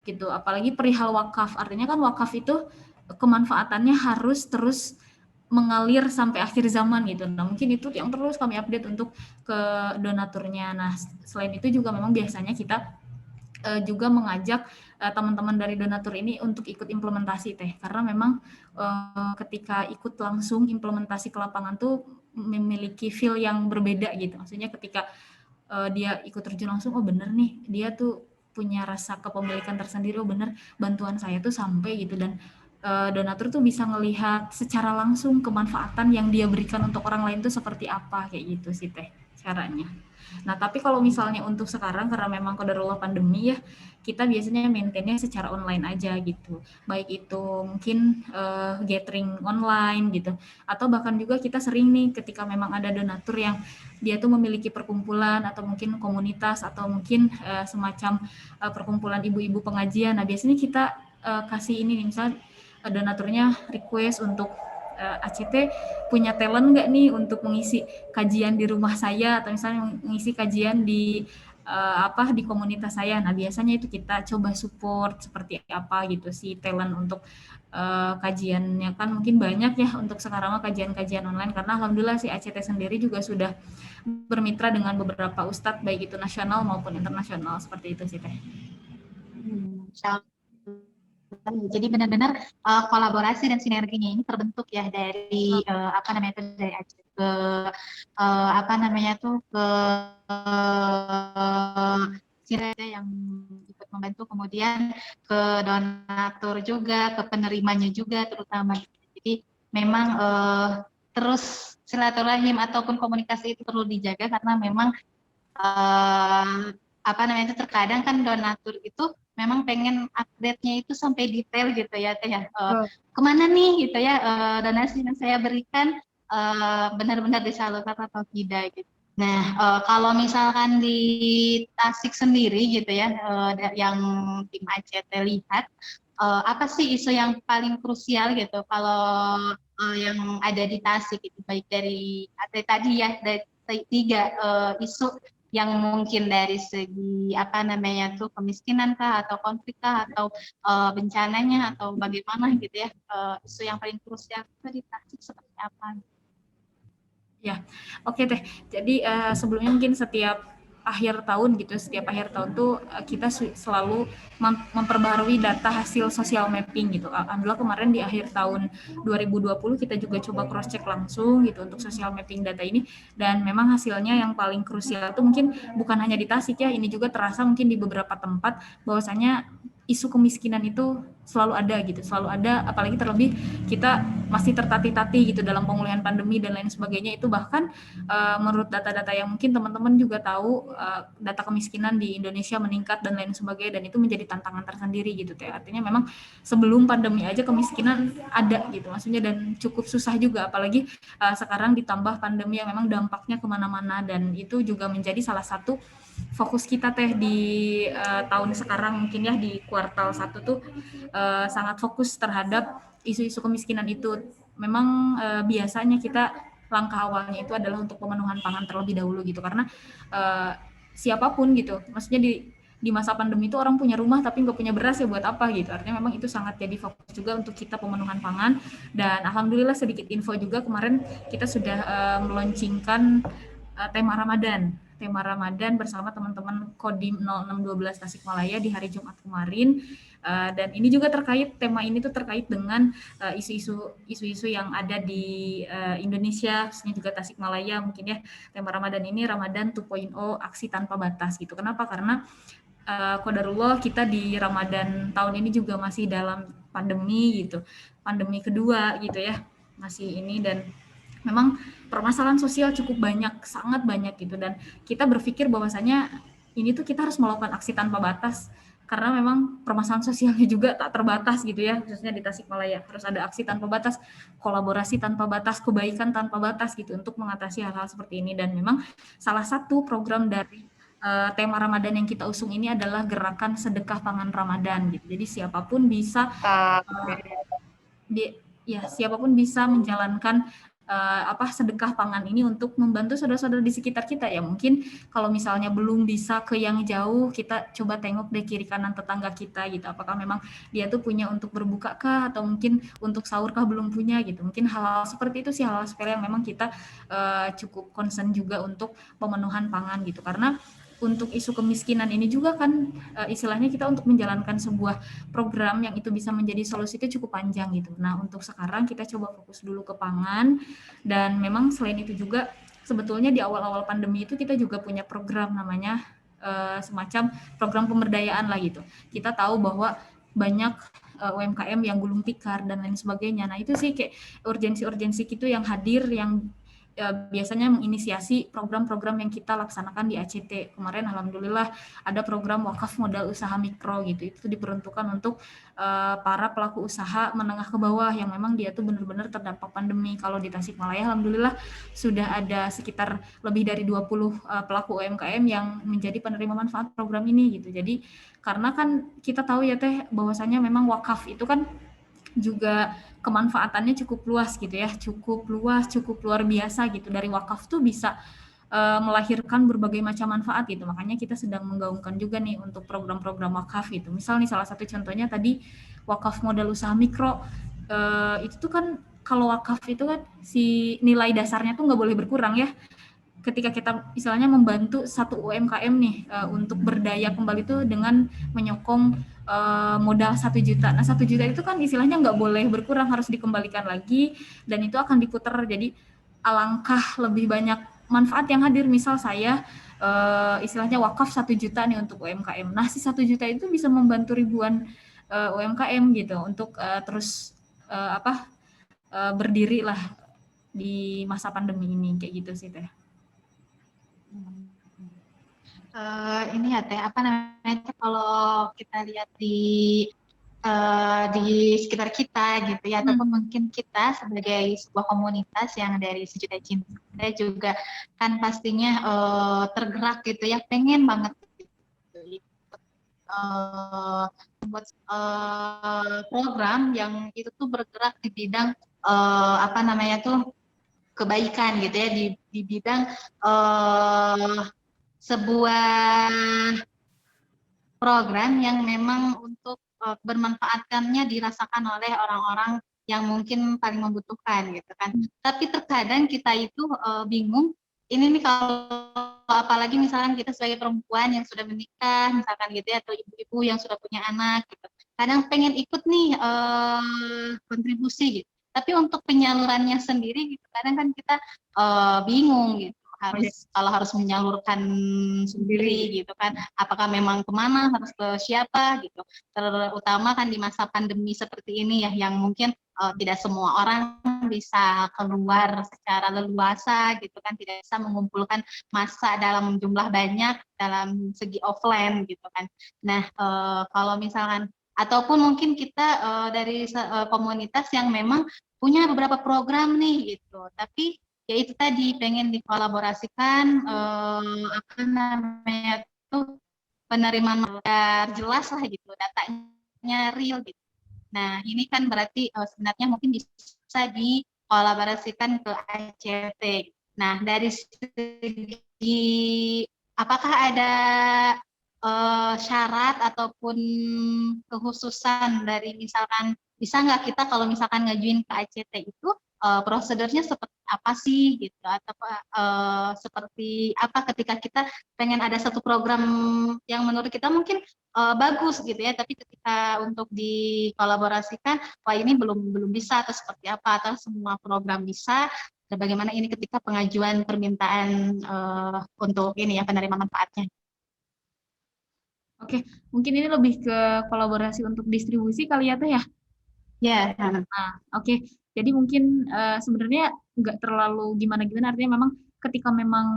gitu, apalagi perihal wakaf. Artinya kan wakaf itu kemanfaatannya harus terus mengalir sampai akhir zaman gitu. Nah, mungkin itu yang terus kami update untuk ke donaturnya. Nah, selain itu juga memang biasanya kita juga mengajak teman-teman dari donatur ini untuk ikut implementasi karena memang ketika ikut langsung implementasi ke lapangan tuh memiliki feel yang berbeda gitu. Maksudnya ketika dia ikut terjun langsung, oh bener nih, dia tuh punya rasa kepemilikan tersendiri, oh bener bantuan saya tuh sampai gitu. Dan donatur tuh bisa ngelihat secara langsung kemanfaatan yang dia berikan untuk orang lain tuh seperti apa, kayak gitu sih caranya. Nah, tapi kalau misalnya untuk sekarang karena memang qadarullah pandemi ya, kita biasanya maintainnya secara online aja gitu. Baik itu mungkin gathering online gitu, atau bahkan juga kita sering nih ketika memang ada donatur yang dia tuh memiliki perkumpulan atau mungkin komunitas atau mungkin semacam perkumpulan ibu-ibu pengajian. Nah, biasanya kita kasih ini nih, misalnya donaturnya request untuk ACT punya talent nggak nih untuk mengisi kajian di rumah saya atau misalnya mengisi kajian di di komunitas saya. Nah, biasanya itu kita coba support seperti apa gitu sih talent untuk kajiannya. Kan mungkin banyak ya untuk sekarang kajian-kajian online, karena alhamdulillah si ACT sendiri juga sudah bermitra dengan beberapa ustadz baik itu nasional maupun internasional, seperti itu sih Teh. Jadi benar-benar kolaborasi dan sinerginya ini terbentuk ya dari dari Aceh ke ke Sirede yang ikut membantu, kemudian ke donatur juga, ke penerimanya juga terutama. Jadi memang terus silaturahim ataupun komunikasi itu perlu dijaga, karena memang terkadang kan donatur itu memang pengen update-nya itu sampai detail gitu ya Teh ya. Kemana nih gitu ya donasi yang saya berikan benar-benar disalurkan atau tidak gitu. Nah, kalau misalkan di Tasik sendiri gitu ya, yang tim ACT lihat, apa sih isu yang paling krusial gitu kalau yang ada di Tasik itu, baik dari tadi ya, dari 3 isu yang mungkin dari segi kemiskinan kah atau konflik kah atau bencananya atau bagaimana gitu ya, isu yang paling krusial itu di Tasik seperti apa? Ya, oke Teh. Jadi sebelumnya mungkin setiap akhir tahun tuh kita selalu memperbarui data hasil social mapping gitu. Alhamdulillah kemarin di akhir tahun 2020 kita juga coba cross check langsung gitu untuk social mapping data ini, dan memang hasilnya yang paling krusial itu mungkin bukan hanya di Tasik ya, ini juga terasa mungkin di beberapa tempat bahwasanya isu kemiskinan itu selalu ada, apalagi terlebih kita masih tertatih-tatih gitu dalam pemulihan pandemi dan lain sebagainya. Itu bahkan menurut data-data yang mungkin teman-teman juga tahu, data kemiskinan di Indonesia meningkat dan lain sebagainya, dan itu menjadi tantangan tersendiri gitu Teh. Artinya memang sebelum pandemi aja kemiskinan ada gitu maksudnya, dan cukup susah juga, apalagi sekarang ditambah pandemi yang memang dampaknya kemana-mana, dan itu juga menjadi salah satu fokus kita Teh di tahun sekarang mungkin ya, di kuartal 1 tuh sangat fokus terhadap isu-isu kemiskinan itu. Memang biasanya kita langkah awalnya itu adalah untuk pemenuhan pangan terlebih dahulu gitu, karena siapapun gitu, maksudnya di masa pandemi itu orang punya rumah tapi nggak punya beras ya buat apa gitu. Artinya memang itu sangat jadi fokus juga untuk kita pemenuhan pangan. Dan alhamdulillah sedikit info juga, kemarin kita sudah meluncurkan tema Ramadan bersama teman-teman Kodim 0612 Tasikmalaya di hari Jumat kemarin. Dan ini juga tema ini tuh terkait dengan isu-isu yang ada di Indonesia, khususnya juga Tasikmalaya mungkin ya. Tema Ramadan ini Ramadan 2.0 aksi tanpa batas gitu. Kenapa? Karena qadarullah kita di Ramadan tahun ini juga masih dalam pandemi gitu, pandemi kedua gitu ya, masih ini, dan memang permasalahan sosial cukup banyak, sangat banyak gitu, dan kita berpikir bahwasanya ini tuh kita harus melakukan aksi tanpa batas karena memang permasalahan sosialnya juga tak terbatas gitu ya, khususnya di Tasikmalaya harus ada aksi tanpa batas, kolaborasi tanpa batas, kebaikan tanpa batas gitu untuk mengatasi hal-hal seperti ini. Dan memang salah satu program dari tema Ramadan yang kita usung ini adalah gerakan sedekah pangan Ramadan gitu. Jadi siapapun bisa siapapun bisa menjalankan sedekah pangan ini untuk membantu saudara-saudara di sekitar kita ya. Mungkin kalau misalnya belum bisa ke yang jauh, kita coba tengok deh kiri kanan tetangga kita gitu. Apakah memang dia tuh punya untuk berbuka kah, atau mungkin untuk sahur kah belum punya gitu. Mungkin hal-hal seperti itu sih, hal-hal sepele yang memang kita cukup concern juga untuk pemenuhan pangan gitu. Karena untuk isu kemiskinan ini juga kan istilahnya kita untuk menjalankan sebuah program yang itu bisa menjadi solusi itu cukup panjang gitu. Nah, untuk sekarang kita coba fokus dulu ke pangan, dan memang selain itu juga sebetulnya di awal-awal pandemi itu kita juga punya program namanya semacam program pemberdayaan lah gitu. Kita tahu bahwa banyak UMKM yang gulung tikar dan lain sebagainya. Nah, itu sih kayak urgensi-urgensi gitu yang hadir, yang biasanya menginisiasi program-program yang kita laksanakan di ACT. Kemarin alhamdulillah ada program wakaf modal usaha mikro gitu. Itu diperuntukkan untuk para pelaku usaha menengah ke bawah yang memang dia tuh benar-benar terdampak pandemi. Kalau di Tasikmalaya alhamdulillah sudah ada sekitar lebih dari 20 pelaku UMKM yang menjadi penerima manfaat program ini gitu. Jadi karena kan kita tahu ya Teh bahwasanya memang wakaf itu kan juga kemanfaatannya cukup luas gitu ya, cukup luas, cukup luar biasa gitu. Dari wakaf tuh bisa melahirkan berbagai macam manfaat gitu. Makanya kita sedang menggaungkan juga nih untuk program-program wakaf gitu. Misal nih salah satu contohnya tadi wakaf modal usaha mikro, itu tuh kan kalau wakaf itu kan si nilai dasarnya tuh nggak boleh berkurang ya. Ketika kita istilahnya membantu satu UMKM nih untuk berdaya kembali tuh dengan menyokong modal 1 juta. Nah 1 juta itu kan istilahnya nggak boleh berkurang, harus dikembalikan lagi, dan itu akan diputar. Jadi alangkah lebih banyak manfaat yang hadir. Misal saya istilahnya wakaf 1 juta nih untuk UMKM. Nah si 1 juta itu bisa membantu ribuan UMKM gitu untuk terus berdiri lah di masa pandemi ini, kayak gitu sih Teh. Ini ya Teh, apa namanya, kalau kita lihat di sekitar kita gitu ya, ataupun mungkin kita sebagai sebuah komunitas yang dari Sejuta Cinta juga kan pastinya tergerak gitu ya, pengen banget gitu, membuat program yang itu tuh bergerak di bidang kebaikan gitu ya, di bidang sebuah program yang memang untuk bermanfaatkannya dirasakan oleh orang-orang yang mungkin paling membutuhkan gitu kan. Tapi terkadang kita itu bingung, ini nih kalau apalagi misalkan kita sebagai perempuan yang sudah menikah misalkan gitu ya, atau ibu-ibu yang sudah punya anak gitu, kadang pengen ikut nih kontribusi gitu, tapi untuk penyalurannya sendiri gitu kadang kan kita bingung gitu, kalau harus menyalurkan sendiri gitu kan, apakah memang kemana, harus ke siapa gitu, terutama kan di masa pandemi seperti ini ya, yang mungkin tidak semua orang bisa keluar secara leluasa gitu kan, tidak bisa mengumpulkan massa dalam jumlah banyak dalam segi offline gitu kan. Nah kalau misalkan ataupun mungkin kita dari komunitas yang memang punya beberapa program nih gitu, tapi ya itu tadi pengen dikolaborasikan penerimaan jelas lah gitu, datanya real gitu. Nah ini kan berarti sebenarnya mungkin bisa kolaborasikan ke ACT. Nah, dari segi apakah ada syarat ataupun kekhususan dari misalkan bisa nggak kita kalau misalkan ngajuin ke ACT itu prosedurnya seperti apa sih gitu, atau seperti apa ketika kita pengen ada satu program yang menurut kita mungkin bagus gitu ya, tapi ketika untuk dikolaborasikan, wah ini belum bisa, atau seperti apa, atau semua program bisa. Dan bagaimana ini ketika pengajuan permintaan untuk ini ya, penerima manfaatnya. Oke, mungkin ini lebih ke kolaborasi untuk distribusi kali ya Teh ya? Ya. Nah, oke. Jadi mungkin sebenarnya nggak terlalu gimana-gimana, artinya memang ketika memang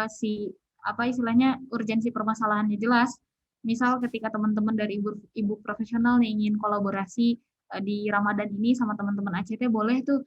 si apa istilahnya urgensi permasalahannya jelas. Misal ketika teman-teman dari ibu profesional nih ingin kolaborasi di Ramadan ini sama teman-teman ACT, boleh tuh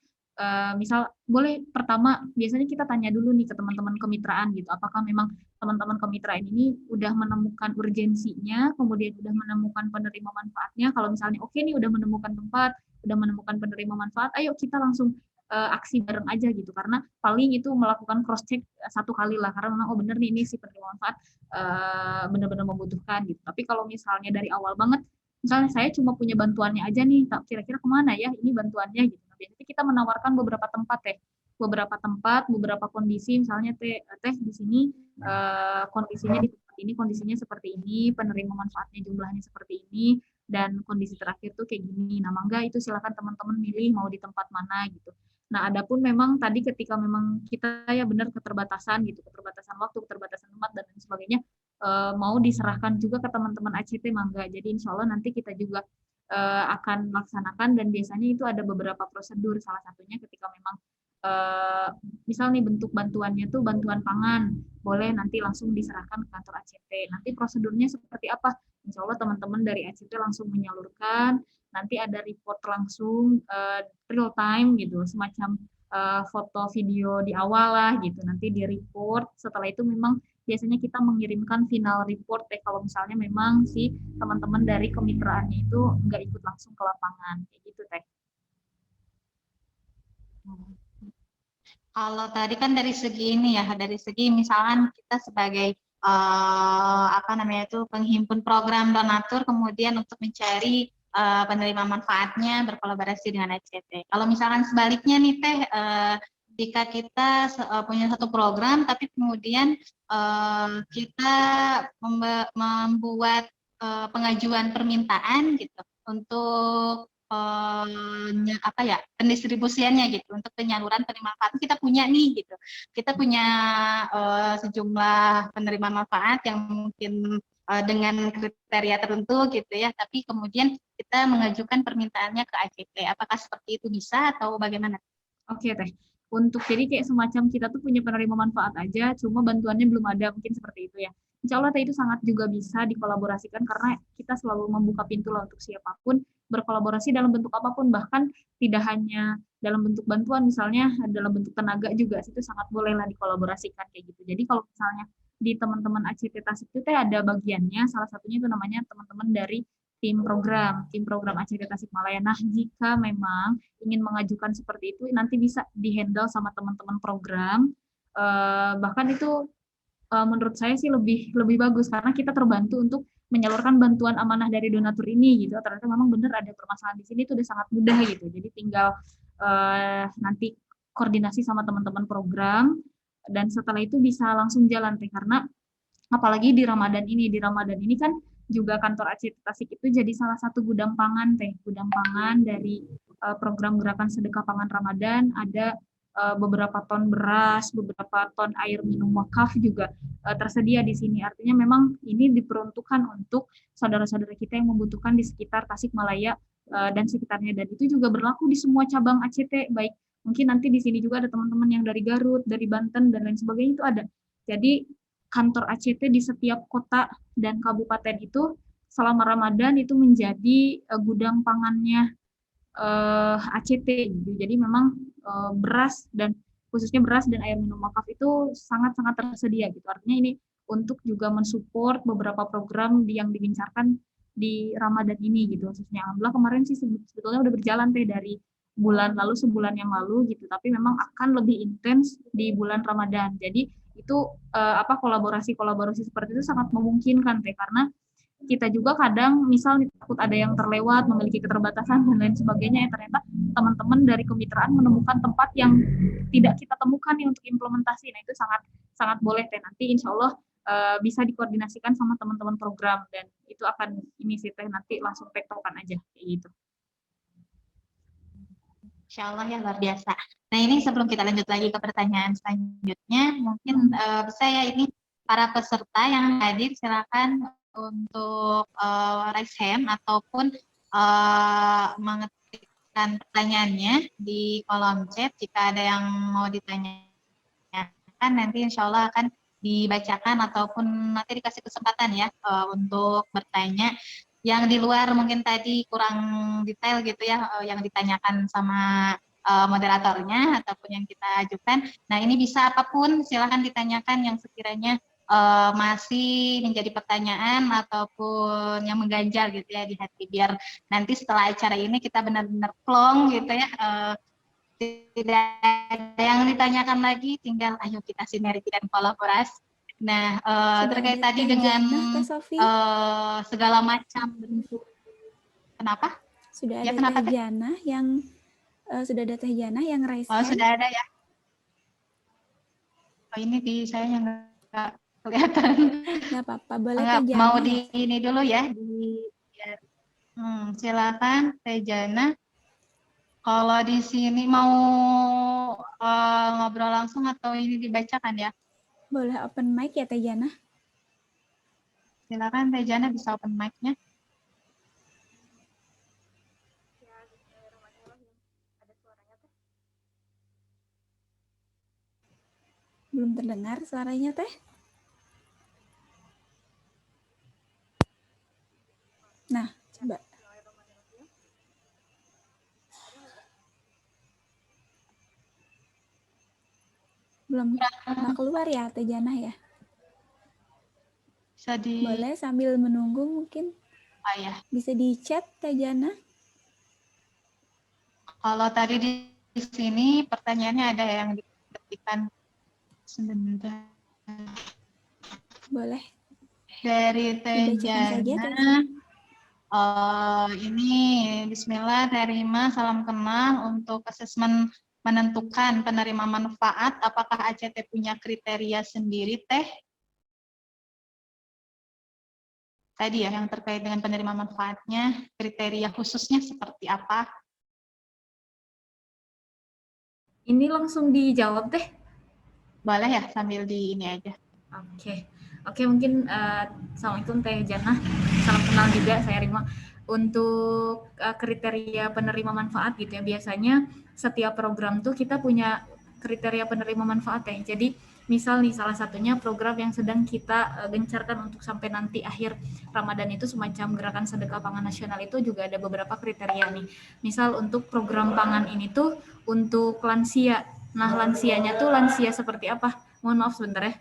misal boleh pertama biasanya kita tanya dulu nih ke teman-teman kemitraan gitu, apakah memang teman-teman kemitraan ini udah menemukan urgensinya, kemudian udah menemukan penerima manfaatnya. Kalau misalnya oke nih udah menemukan tempat, udah menemukan penerima manfaat, ayo kita langsung aksi bareng aja gitu, karena paling itu melakukan cross check satu kali lah, karena memang oh bener nih ini si penerima manfaat benar-benar membutuhkan gitu. Tapi kalau misalnya dari awal banget, misalnya saya cuma punya bantuannya aja nih, kira-kira kemana ya ini bantuannya gitu. Nah, biasanya kita menawarkan beberapa tempat beberapa kondisi, misalnya teh di sini kondisinya di tempat ini kondisinya seperti ini, penerima manfaatnya jumlahnya seperti ini, dan kondisi terakhir tuh kayak gini. Nah, mangga itu silakan teman-teman milih mau di tempat mana gitu. Nah, adapun memang tadi ketika memang kita ya benar keterbatasan gitu, keterbatasan waktu, keterbatasan tempat dan lain sebagainya, mau diserahkan juga ke teman-teman ACT mangga. Jadi insya Allah nanti kita juga akan laksanakan, dan biasanya itu ada beberapa prosedur. Salah satunya ketika memang misal nih bentuk bantuannya tuh bantuan pangan, boleh nanti langsung diserahkan ke kantor ACT. Nanti prosedurnya seperti apa? Insya Allah teman-teman dari ACT langsung menyalurkan, nanti ada report langsung real time gitu, semacam foto video di awal lah gitu, nanti di report. Setelah itu memang biasanya kita mengirimkan final report kalau misalnya memang si teman-teman dari kemitraannya itu nggak ikut langsung ke lapangan, kayak gitu Teh. Kalau tadi kan dari segi ini ya, dari segi misalkan kita sebagai apa namanya itu penghimpun program donatur, kemudian untuk mencari penerima manfaatnya berkolaborasi dengan ACT. Kalau misalkan sebaliknya nih Teh, jika kita punya satu program tapi kemudian kita membuat pengajuan permintaan gitu untuk apa ya, pendistribusiannya gitu, untuk penyaluran penerima manfaat kita punya nih gitu, kita punya sejumlah penerima manfaat yang mungkin dengan kriteria tertentu gitu ya, tapi kemudian kita mengajukan permintaannya ke ACT. Apakah seperti itu bisa atau bagaimana? Oke Teh, untuk jadi kayak semacam kita tuh punya penerima manfaat aja, cuma bantuannya belum ada, mungkin seperti itu ya. Insya Allah Teh itu sangat juga bisa dikolaborasikan, karena kita selalu membuka pintu lah untuk siapapun berkolaborasi dalam bentuk apapun, bahkan tidak hanya dalam bentuk bantuan, misalnya dalam bentuk tenaga juga itu sangat boleh lah dikolaborasikan kayak gitu. Jadi kalau misalnya di teman-teman ACT Tasik itu Teh ada bagiannya, salah satunya itu namanya teman-teman dari tim program ACT Tasikmalaya. Nah, jika memang ingin mengajukan seperti itu, nanti bisa dihandle sama teman-teman program. Bahkan itu menurut saya sih lebih bagus, karena kita terbantu untuk menyalurkan bantuan amanah dari donatur ini gitu. Ternyata memang benar ada permasalahan di sini, itu udah sangat mudah gitu. Jadi tinggal nanti koordinasi sama teman-teman program, dan setelah itu bisa langsung jalan Teh, karena apalagi di Ramadan ini kan juga kantor ACT Tasik itu jadi salah satu gudang pangan Teh, gudang pangan dari program gerakan sedekah pangan Ramadan. Ada beberapa ton beras, beberapa ton air minum wakaf juga tersedia di sini. Artinya memang ini diperuntukkan untuk saudara-saudara kita yang membutuhkan di sekitar Tasikmalaya dan sekitarnya, dan itu juga berlaku di semua cabang ACT, baik mungkin nanti di sini juga ada teman-teman yang dari Garut, dari Banten dan lain sebagainya itu ada. Jadi kantor ACT di setiap kota dan kabupaten itu selama Ramadan itu menjadi gudang pangannya ACT gitu. Jadi memang beras, dan khususnya beras dan air minum wakaf itu sangat-sangat tersedia gitu. Artinya ini untuk juga mensupport beberapa program yang digencarkan di Ramadan ini gitu. Khususnya alhamdulillah kemarin sih sebetulnya udah berjalan Teh dari bulan lalu, sebulan yang lalu gitu, tapi memang akan lebih intens di bulan Ramadan. Jadi itu kolaborasi-kolaborasi seperti itu sangat memungkinkan Teh, karena kita juga kadang misal takut ada yang terlewat, memiliki keterbatasan dan lain sebagainya, ternyata teman-teman dari kemitraan menemukan tempat yang tidak kita temukan nih untuk implementasi. Nah itu sangat sangat boleh Teh, nanti insya Allah bisa dikoordinasikan sama teman-teman program, dan itu akan ini sih Teh, nanti langsung tektokan aja kayak gitu. Insya Allah ya, luar biasa. Nah ini sebelum kita lanjut lagi ke pertanyaan selanjutnya, mungkin bisa ya ini para peserta yang hadir silakan untuk raise hand ataupun mengetikkan pertanyaannya di kolom chat. Jika ada yang mau ditanyakan, nanti insya Allah akan dibacakan ataupun nanti dikasih kesempatan ya untuk bertanya. Yang di luar mungkin tadi kurang detail gitu ya, yang ditanyakan sama moderatornya ataupun yang kita ajukan. Nah ini bisa apapun, silahkan ditanyakan yang sekiranya masih menjadi pertanyaan ataupun yang mengganjal gitu ya di hati, biar nanti setelah acara ini kita benar-benar plong gitu ya, tidak ada yang ditanyakan lagi, tinggal ayo kita sinergi dan kolaborasi. Nah terkait tadi dengan segala macam bentuk, kenapa? Sudah ya, ada kenapa, Teh Jana yang raise hand. Sudah ada ya. Ini di saya nggak kelihatan. Nggak apa-apa, boleh Teh Jana. Mau di ini dulu ya, silakan Teh Jana. Kalau di sini mau ngobrol langsung atau ini dibacakan ya? Boleh open mic ya Teh Jana. Silakan Teh Jana, bisa open mic-nya. Belum terdengar suaranya Teh. Nah, coba. Belum keluar ya Teh Jana ya? Bisa Boleh sambil menunggu mungkin. Ya. Bisa di chat Teh Jana. Kalau tadi di sini pertanyaannya ada yang diketikkan sebentar. Boleh. Dari Teh Jana. Ini Bismillah, terima salam kenal. Untuk asesmen menentukan penerima manfaat, apakah ACT punya kriteria sendiri Teh? Tadi ya yang terkait dengan penerima manfaatnya, kriteria khususnya seperti apa? Ini langsung dijawab Teh. Boleh ya, sambil di ini aja. Oke, mungkin Assalamualaikum Teh Jana, salam kenal juga, saya Rima. Untuk kriteria penerima manfaat gitu ya, biasanya setiap program tuh kita punya kriteria penerima manfaat ya. Jadi misal nih salah satunya program yang sedang kita gencarkan untuk sampai nanti akhir Ramadan itu semacam gerakan sedekah pangan nasional, itu juga ada beberapa kriteria nih. Misal untuk program pangan ini tuh untuk lansia. Nah, lansianya tuh lansia seperti apa? Mohon maaf sebentar ya.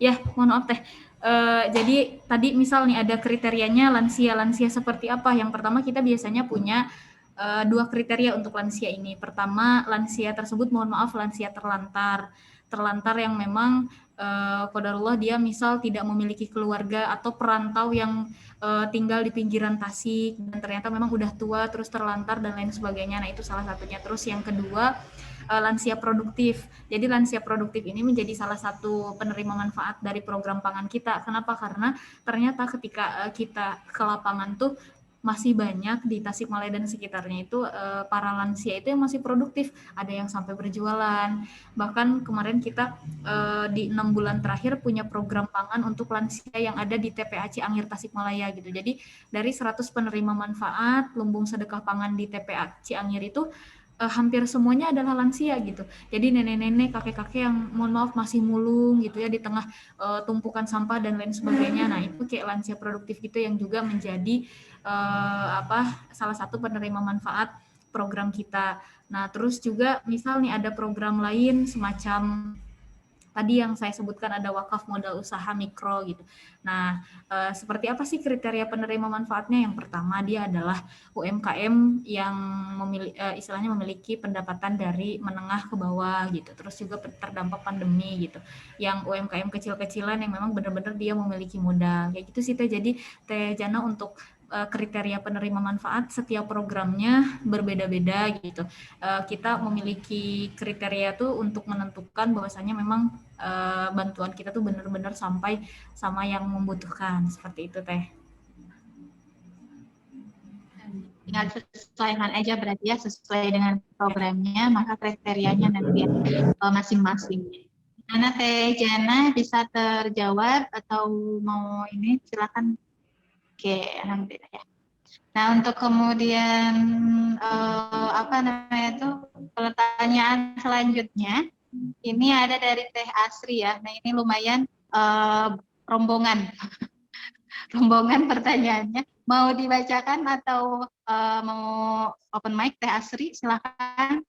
Ya, mohon maaf Teh. Jadi tadi misal nih ada kriterianya lansia seperti apa? Yang pertama kita biasanya punya 2 kriteria untuk lansia ini. Pertama, lansia tersebut mohon maaf lansia terlantar yang memang qadarullah dia misal tidak memiliki keluarga atau perantau yang tinggal di pinggiran Tasik dan ternyata memang udah tua terus terlantar dan lain sebagainya. Nah, itu salah satunya. Terus yang kedua, lansia produktif. Jadi lansia produktif ini menjadi salah satu penerima manfaat dari program pangan kita. Kenapa? Karena ternyata ketika kita ke lapangan tuh masih banyak di Tasikmalaya dan sekitarnya itu para lansia itu yang masih produktif. Ada yang sampai berjualan. Bahkan kemarin kita di 6 bulan terakhir punya program pangan untuk lansia yang ada di TPA Ciangir Tasikmalaya gitu. Jadi dari 100 penerima manfaat lumbung sedekah pangan di TPA Ciangir itu hampir semuanya adalah lansia gitu. Jadi nenek-nenek, kakek-kakek yang mohon maaf masih mulung gitu ya di tengah tumpukan sampah dan lain sebagainya. Nah, itu kayak lansia produktif gitu yang juga menjadi salah satu penerima manfaat program kita. Nah, terus juga misal nih ada program lain semacam tadi yang saya sebutkan ada wakaf modal usaha mikro gitu. Nah, seperti apa sih kriteria penerima manfaatnya? Yang pertama dia adalah UMKM yang istilahnya memiliki pendapatan dari menengah ke bawah gitu. Terus juga terdampak pandemi gitu. Yang UMKM kecil-kecilan yang memang benar-benar dia memiliki modal. Kayak gitu sih Teh. Jadi Teh Jana untuk kriteria penerima manfaat setiap programnya berbeda-beda gitu. Kita memiliki kriteria tuh untuk menentukan bahwasanya memang bantuan kita tuh benar-benar sampai sama yang membutuhkan, seperti itu Teh. Tinggal sesuaikan aja berarti ya, sesuai dengan programnya, maka kriterianya nanti masing-masing. Mana Teh Jana bisa terjawab atau mau ini silakan. Oke, alhamdulillah ya. Nah, untuk kemudian apa namanya itu pertanyaan selanjutnya ini ada dari Teh Asri ya. Nah, ini lumayan rombongan rombongan pertanyaannya. Mau dibacakan atau mau open mic Teh Asri? Silakan.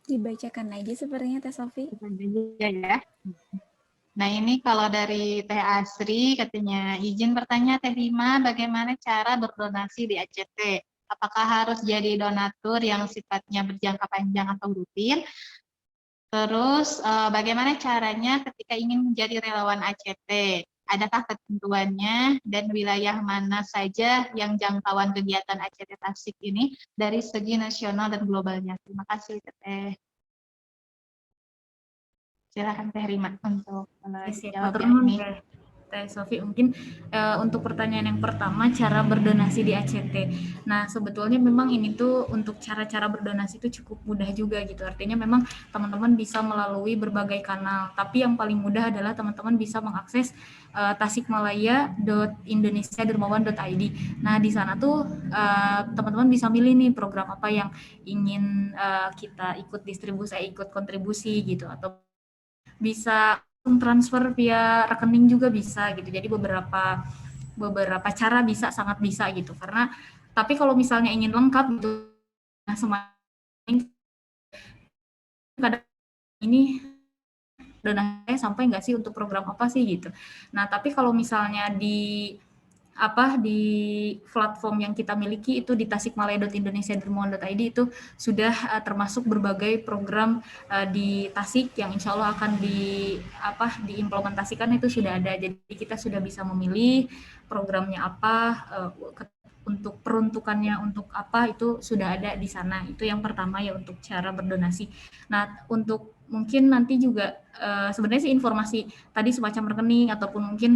Dibacakan aja sepertinya Teh Sofi. Ya. Nah, ini kalau dari Teh Asri katanya izin bertanya Teh Rima, bagaimana cara berdonasi di ACT? Apakah harus jadi donatur yang sifatnya berjangka panjang atau rutin? Terus bagaimana caranya ketika ingin menjadi relawan ACT? Adakah ketentuannya dan wilayah mana saja yang jangkauan kegiatan ACT Tasik ini dari segi nasional dan globalnya? Terima kasih Teh. Silakan Teh Rima untuk jawab ya ini. Teh Sofi, mungkin untuk pertanyaan yang pertama, cara berdonasi di ACT. Nah, sebetulnya memang ini tuh untuk cara-cara berdonasi itu cukup mudah juga gitu. Artinya memang teman-teman bisa melalui berbagai kanal. Tapi yang paling mudah adalah teman-teman bisa mengakses tasikmalaya.indonesiadermawan.id. Nah, di sana tuh teman-teman bisa milih nih program apa yang ingin kita ikut distribusi, ikut kontribusi gitu, atau bisa transfer via rekening juga bisa gitu. Jadi beberapa cara bisa, sangat bisa gitu. Karena tapi kalau misalnya ingin lengkap gitu, semakin kadang ini donasinya sampai nggak sih untuk program apa sih gitu. Nah, tapi kalau misalnya di platform yang kita miliki itu di tasikmalaya.indonesiadermawan.id itu sudah termasuk berbagai program di Tasik yang insya Allah akan diimplementasikan, itu sudah ada. Jadi kita sudah bisa memilih programnya apa, untuk peruntukannya untuk apa, itu sudah ada di sana. Itu yang pertama ya untuk cara berdonasi. Nah, untuk mungkin nanti juga sebenarnya sih informasi tadi semacam rekening ataupun mungkin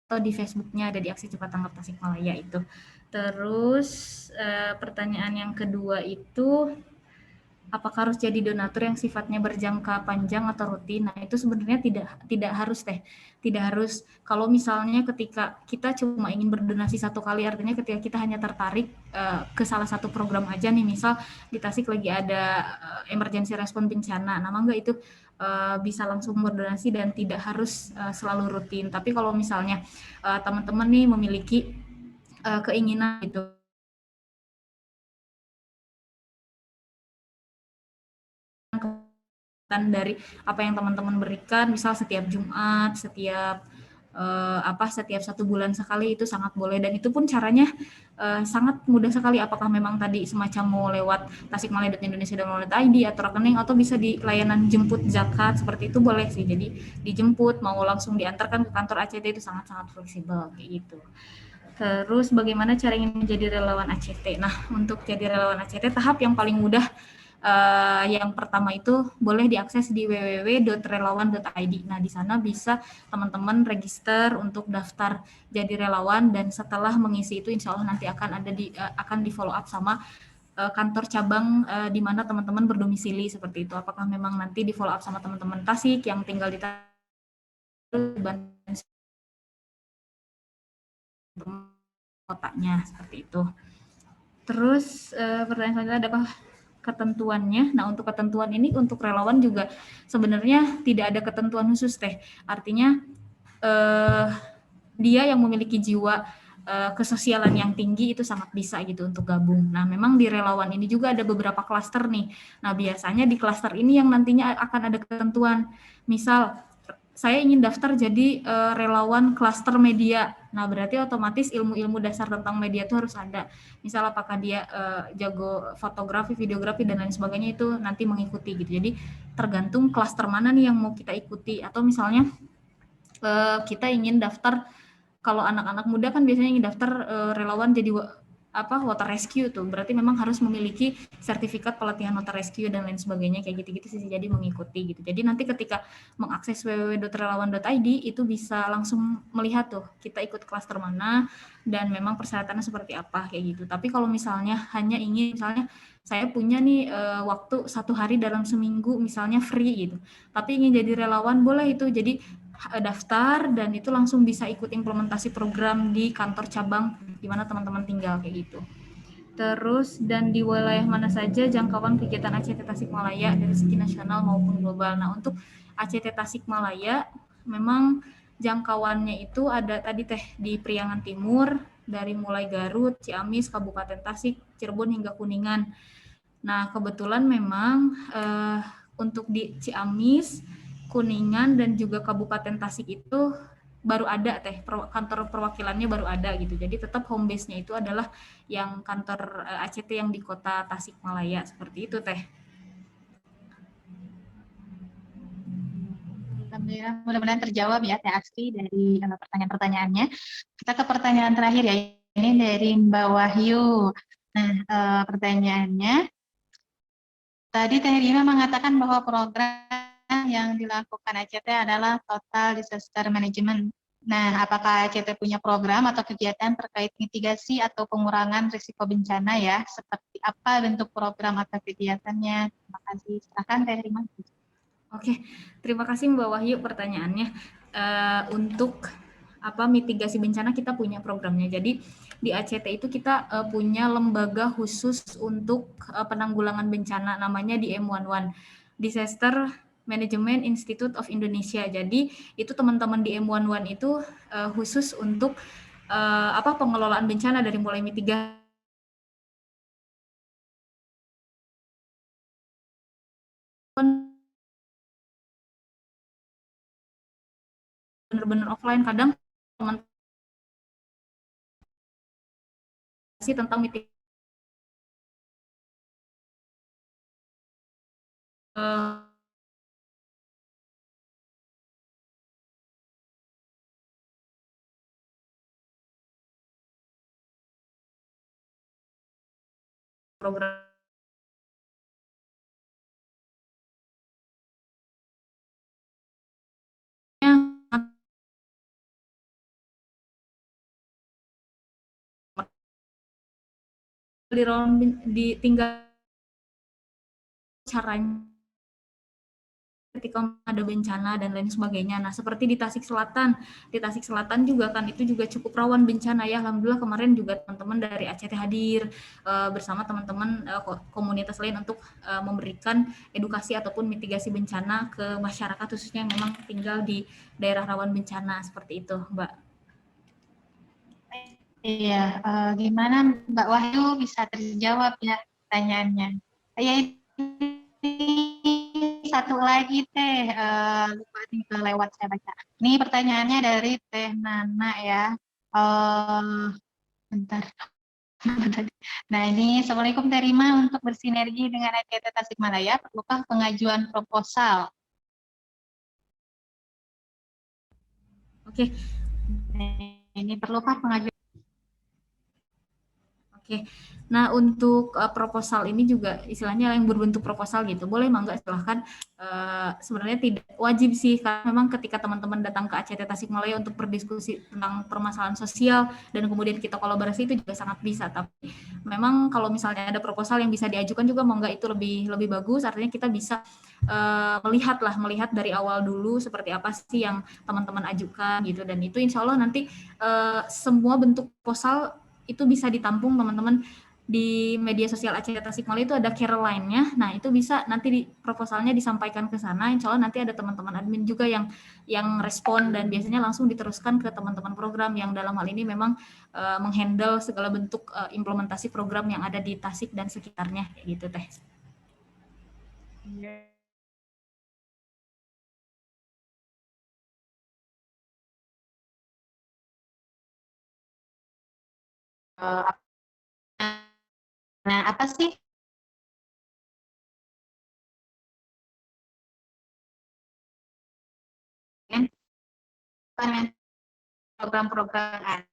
atau di Facebooknya ada di Aksi Cepat Tanggap Tasikmalaya itu. Terus pertanyaan yang kedua itu apakah harus jadi donatur yang sifatnya berjangka panjang atau rutin? Nah, itu sebenarnya tidak harus Teh. Tidak harus. Kalau misalnya ketika kita cuma ingin berdonasi satu kali, artinya ketika kita hanya tertarik ke salah satu program aja nih, misal di Tasik lagi ada emergency respon bencana, nah mangga itu bisa langsung berdonasi dan tidak harus selalu rutin. Tapi kalau misalnya teman-teman nih memiliki keinginan gitu, dari apa yang teman-teman berikan, misal setiap Jumat, setiap satu bulan sekali, itu sangat boleh. Dan itu pun caranya sangat mudah sekali. Apakah memang tadi semacam mau lewat tasikmalaya.indonesiadermawan.id atau rekening, atau bisa di layanan jemput zakat, seperti itu boleh sih. Jadi dijemput, mau langsung diantarkan ke kantor ACT, itu sangat-sangat fleksibel kayak gitu. Terus bagaimana cara ingin menjadi relawan ACT? Nah, untuk jadi relawan ACT, tahap yang paling mudah yang pertama itu boleh diakses di www.relawan.id. Nah, di sana bisa teman-teman register untuk daftar jadi relawan, dan setelah mengisi itu insya Allah nanti akan di follow up sama kantor cabang di mana teman-teman berdomisili, seperti itu. Apakah memang nanti di follow up sama teman-teman Tasik yang tinggal di kotanya, seperti itu. Terus pertanyaan selanjutnya, adakah ketentuannya? Nah, untuk ketentuan ini untuk relawan juga sebenarnya tidak ada ketentuan khusus Teh. Artinya dia yang memiliki jiwa kesosialan yang tinggi itu sangat bisa gitu untuk gabung. Nah, memang di relawan ini juga ada beberapa klaster nih. Nah, biasanya di klaster ini yang nantinya akan ada ketentuan. Misal, saya ingin daftar jadi relawan klaster media. Nah, berarti otomatis ilmu-ilmu dasar tentang media itu harus ada. Misal apakah dia jago fotografi, videografi, dan lain sebagainya itu nanti mengikuti gitu. Jadi tergantung klaster mana nih yang mau kita ikuti. Atau misalnya kita ingin daftar, kalau anak-anak muda kan biasanya ingin daftar relawan jadi water rescue tuh, berarti memang harus memiliki sertifikat pelatihan water rescue dan lain sebagainya kayak gitu-gitu sih, jadi mengikuti gitu. Jadi nanti ketika mengakses www.relawan.id itu bisa langsung melihat tuh kita ikut klaster mana dan memang persyaratannya seperti apa kayak gitu. Tapi kalau misalnya hanya ingin, misalnya saya punya nih waktu 1 hari dalam seminggu misalnya free gitu, tapi ingin jadi relawan, boleh itu. Jadi daftar dan itu langsung bisa ikut implementasi program di kantor cabang di mana teman-teman tinggal kayak gitu. Terus, dan di wilayah mana saja jangkauan kegiatan ACT Tasikmalaya dari segi nasional maupun global. Nah, untuk ACT Tasikmalaya memang jangkauannya itu ada tadi teh di Priangan Timur, dari mulai Garut, Ciamis, Kabupaten Tasik, Cirebon hingga Kuningan. Nah, kebetulan memang untuk di Ciamis, Kuningan, dan juga Kabupaten Tasik itu baru ada teh, kantor perwakilannya baru ada gitu. Jadi tetap home base-nya itu adalah yang kantor ACT yang di kota Tasikmalaya, seperti itu teh. Alhamdulillah, mudah-mudahan terjawab ya Teh Asri dari pertanyaan-pertanyaannya. Kita ke pertanyaan terakhir ya, ini dari Mbak Wahyu. Nah, pertanyaannya, tadi Teh Rima mengatakan bahwa program yang dilakukan ACT adalah Total Disaster Management. Nah, apakah ACT punya program atau kegiatan terkait mitigasi atau pengurangan risiko bencana ya? Seperti apa bentuk program atau kegiatannya? Terima kasih. Silakan Teh Rima. Oke, terima kasih Mbak Wahyu pertanyaannya. Untuk mitigasi bencana kita punya programnya. Jadi di ACT itu kita punya lembaga khusus untuk penanggulangan bencana, namanya DM11, Disaster Management Institute of Indonesia. Jadi itu teman-teman di M11 itu khusus untuk pengelolaan bencana dari mulai mitigasi benar-benar offline. Kadang teman tentang mitigasi program tinggal caranya ketika ada bencana dan lain sebagainya. Nah, seperti di Tasik Selatan juga kan itu juga cukup rawan bencana ya. Alhamdulillah kemarin juga teman-teman dari ACT hadir bersama teman-teman komunitas lain untuk memberikan edukasi ataupun mitigasi bencana ke masyarakat khususnya yang memang tinggal di daerah rawan bencana, seperti itu, Mbak. Iya, gimana Mbak Wahyu bisa terjawab ya pertanyaannya? Ya, satu lagi Teh, lupa nih kelewat saya baca. Ini pertanyaannya dari Teh Nana ya. Bentar. Nah ini, Assalamualaikum Teh Rima, untuk bersinergi dengan ACT Tasikmalaya, perlukah pengajuan proposal? Oke. Ini perlukah pengajuan? Oke, nah untuk proposal ini juga istilahnya yang berbentuk proposal gitu, boleh mangga silahkan. Sebenarnya tidak wajib sih, karena memang ketika teman-teman datang ke ACT Tasikmalaya untuk berdiskusi tentang permasalahan sosial dan kemudian kita kolaborasi itu juga sangat bisa. Tapi memang kalau misalnya ada proposal yang bisa diajukan juga mangga, itu lebih bagus. Artinya kita bisa melihat dari awal dulu seperti apa sih yang teman-teman ajukan gitu, dan itu insya Allah nanti semua bentuk proposal itu bisa ditampung teman-teman di media sosial ACT Tasikmalaya itu ada Caroline-nya. Nah, itu bisa nanti di proposalnya disampaikan ke sana. Insya Allah nanti ada teman-teman admin juga yang respon dan biasanya langsung diteruskan ke teman-teman program yang dalam hal ini memang menghandle segala bentuk implementasi program yang ada di Tasik dan sekitarnya kayak gitu Teh. Nah, apa sih program-program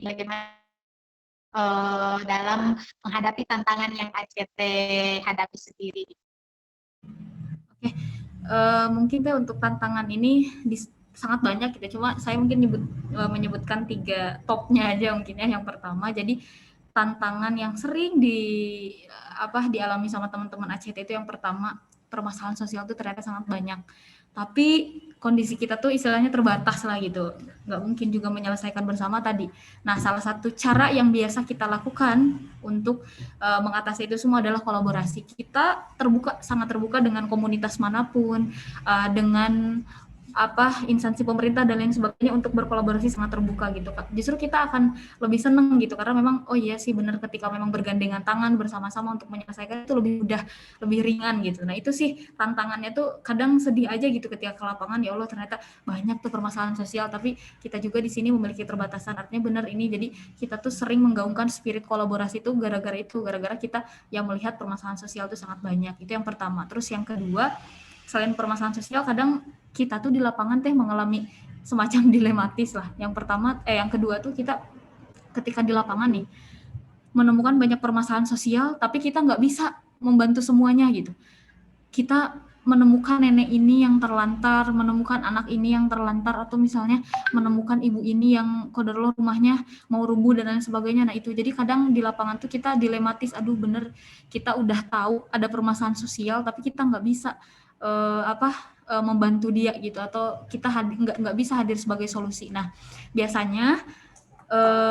bagaimana dalam menghadapi tantangan yang ACT hadapi sendiri? Oke, mungkin Teh untuk tantangan ini sangat banyak gitu. Cuma saya mungkin menyebutkan 3 topnya aja mungkin ya. Yang pertama, jadi tantangan yang sering dialami sama teman-teman ACT itu yang pertama, permasalahan sosial itu ternyata sangat banyak. Tapi kondisi kita tuh istilahnya terbatas lah gitu, nggak mungkin juga menyelesaikan bersama tadi. Nah, salah satu cara yang biasa kita lakukan untuk mengatasi itu semua adalah kolaborasi. Kita sangat terbuka dengan komunitas manapun, dengan instansi pemerintah dan lain sebagainya untuk berkolaborasi sangat terbuka gitu Kak. Justru kita akan lebih seneng gitu karena memang oh iya sih benar ketika memang bergandengan tangan bersama-sama untuk menyelesaikan itu lebih mudah, lebih ringan gitu. Nah, itu sih tantangannya tuh kadang sedih aja gitu ketika ke lapangan, ya Allah ternyata banyak tuh permasalahan sosial tapi kita juga di sini memiliki keterbatasan. Artinya benar ini, jadi kita tuh sering menggaungkan spirit kolaborasi itu gara-gara kita yang melihat permasalahan sosial itu sangat banyak. Itu yang pertama. Terus yang kedua, selain permasalahan sosial kadang kita tuh di lapangan Teh mengalami semacam dilematis lah. Yang kedua tuh kita ketika di lapangan nih menemukan banyak permasalahan sosial tapi kita nggak bisa membantu semuanya gitu. Kita menemukan nenek ini yang terlantar, menemukan anak ini yang terlantar, atau misalnya menemukan ibu ini yang qadarullah rumahnya mau rubuh dan lain sebagainya. Nah itu, jadi kadang di lapangan tuh kita dilematis, aduh bener kita udah tahu ada permasalahan sosial tapi kita nggak bisa membantu dia gitu, atau kita nggak bisa hadir sebagai solusi. Nah biasanya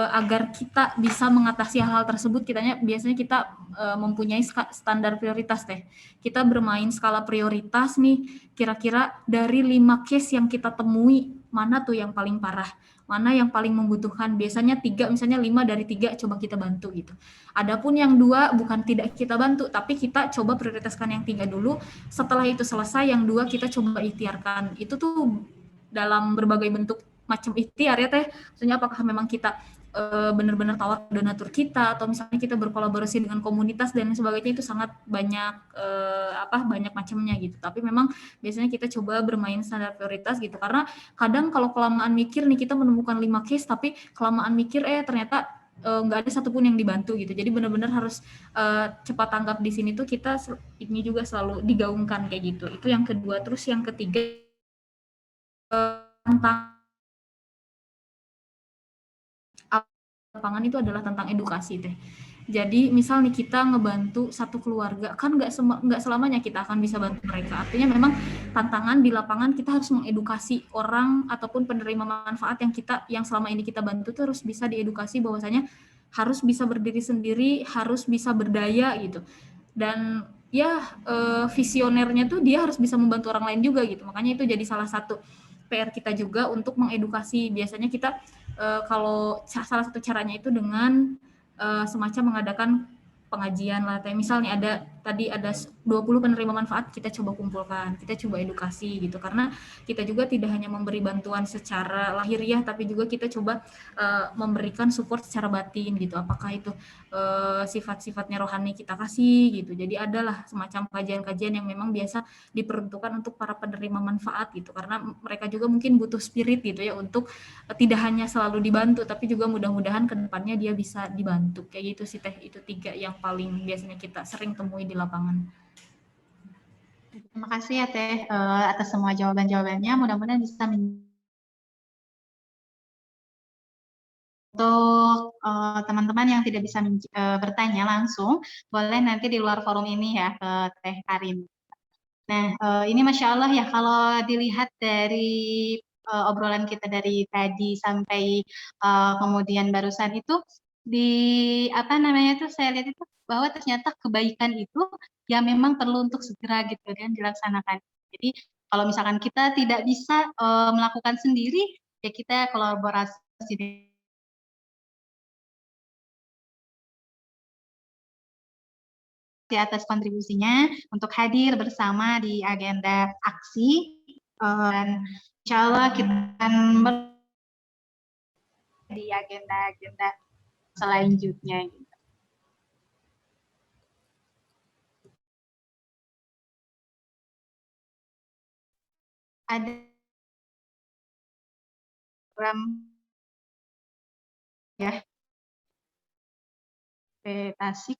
agar kita bisa mengatasi hal-hal tersebut, biasanya kita mempunyai standar prioritas Teh. Kita bermain skala prioritas nih, kira-kira dari 5 case yang kita temui, mana tuh yang paling parah, mana yang paling membutuhkan. Biasanya 3, misalnya 5 dari 3 coba kita bantu gitu. Adapun yang 2 bukan tidak kita bantu, tapi kita coba prioritaskan yang 3 dulu. Setelah itu selesai, yang 2 kita coba ikhtiarkan. Itu tuh dalam berbagai bentuk macam ikhtiar ya Teh. Maksudnya apakah memang kita benar-benar tawar donatur kita, atau misalnya kita berkolaborasi dengan komunitas dan sebagainya, itu sangat banyak banyak macamnya gitu. Tapi memang biasanya kita coba bermain standar prioritas gitu, karena kadang kalau kelamaan mikir nih, kita menemukan 5 case tapi kelamaan mikir ternyata nggak ada satupun yang dibantu gitu. Jadi benar-benar harus cepat tanggap di sini tuh, kita ini juga selalu digaungkan kayak gitu. Itu yang kedua. Terus yang ketiga, tentang lapangan itu adalah tentang edukasi Teh. Jadi misal nih kita ngebantu satu keluarga, kan nggak selamanya kita akan bisa bantu mereka. Artinya memang tantangan di lapangan, kita harus mengedukasi orang ataupun penerima manfaat yang selama ini kita bantu tuh harus bisa diedukasi bahwasanya harus bisa berdiri sendiri, harus bisa berdaya gitu. Dan ya visionernya tuh dia harus bisa membantu orang lain juga gitu. Makanya itu jadi salah satu PR kita juga untuk mengedukasi. Biasanya kita kalau salah satu caranya itu dengan semacam mengadakan pengajian lah. Misalnya tadi ada 20 penerima manfaat, kita coba kumpulkan, kita coba edukasi gitu. Karena kita juga tidak hanya memberi bantuan secara lahiriah, tapi juga kita coba memberikan support secara batin gitu. Apakah itu sifat-sifatnya rohani kita kasih gitu. Jadi adalah semacam kajian-kajian yang memang biasa diperuntukkan untuk para penerima manfaat gitu. Karena mereka juga mungkin butuh spirit gitu ya, untuk tidak hanya selalu dibantu, tapi juga mudah-mudahan ke depannya dia bisa dibantu. Kayak gitu sih Teh, itu 3 yang paling biasanya kita sering temui di lapangan. Terima kasih ya Teh atas semua jawaban-jawabannya. Mudah-mudahan bisa untuk teman-teman yang tidak bisa bertanya langsung, boleh nanti di luar forum ini ya ke Teh Karin. Nah, ini Masya Allah ya, kalau dilihat dari obrolan kita dari tadi sampai kemudian barusan itu, apa namanya tuh saya lihat itu bahwa ternyata kebaikan itu ya memang perlu untuk segera gitu kan dilaksanakan. Jadi kalau misalkan kita tidak bisa melakukan sendiri, ya kita kolaborasi atas kontribusinya untuk hadir bersama di agenda aksi dan insya Allah kita akan di agenda-agenda selanjutnya. Ada program ya Tasik.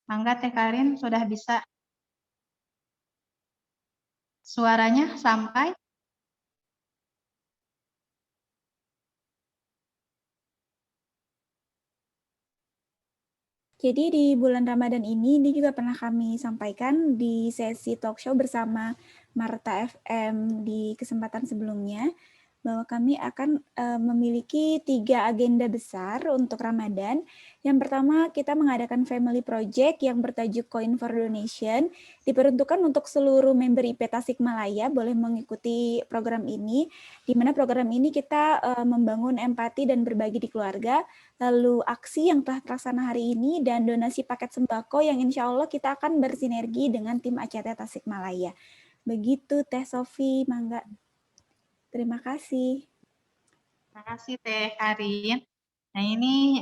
Mangga Teh Karin sudah bisa suaranya sampai. Jadi di bulan Ramadan ini juga pernah kami sampaikan di sesi talk show bersama Marta FM di kesempatan sebelumnya, bahwa kami akan memiliki 3 agenda besar untuk Ramadan. Yang pertama, kita mengadakan family project yang bertajuk Coin for Donation, diperuntukkan untuk seluruh member IP Tasikmalaya boleh mengikuti program ini, di mana program ini kita membangun empati dan berbagi di keluarga, lalu aksi yang telah terlaksana hari ini, dan donasi paket sembako yang insya Allah kita akan bersinergi dengan tim ACT Tasikmalaya. Begitu Teh Sofi, mangga. Terima kasih. Terima kasih Teh Karin. Nah ini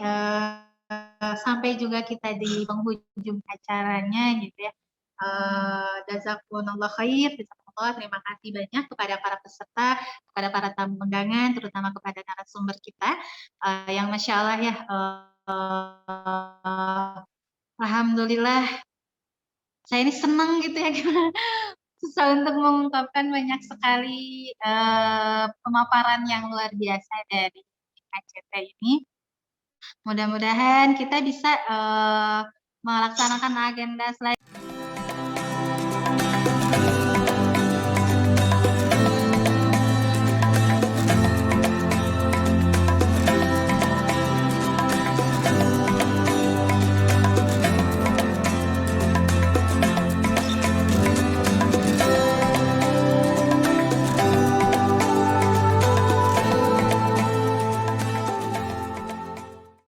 sampai juga kita di penghujung acaranya gitu ya. Jazakumullah khair, terima kasih banyak kepada para peserta, kepada para tamu undangan, terutama kepada narasumber kita yang Masya Allah ya, alhamdulillah saya ini senang gitu ya, susah untuk mengungkapkan banyak sekali pemaparan yang luar biasa dari ACT ini. Mudah-mudahan kita bisa melaksanakan agenda selanjutnya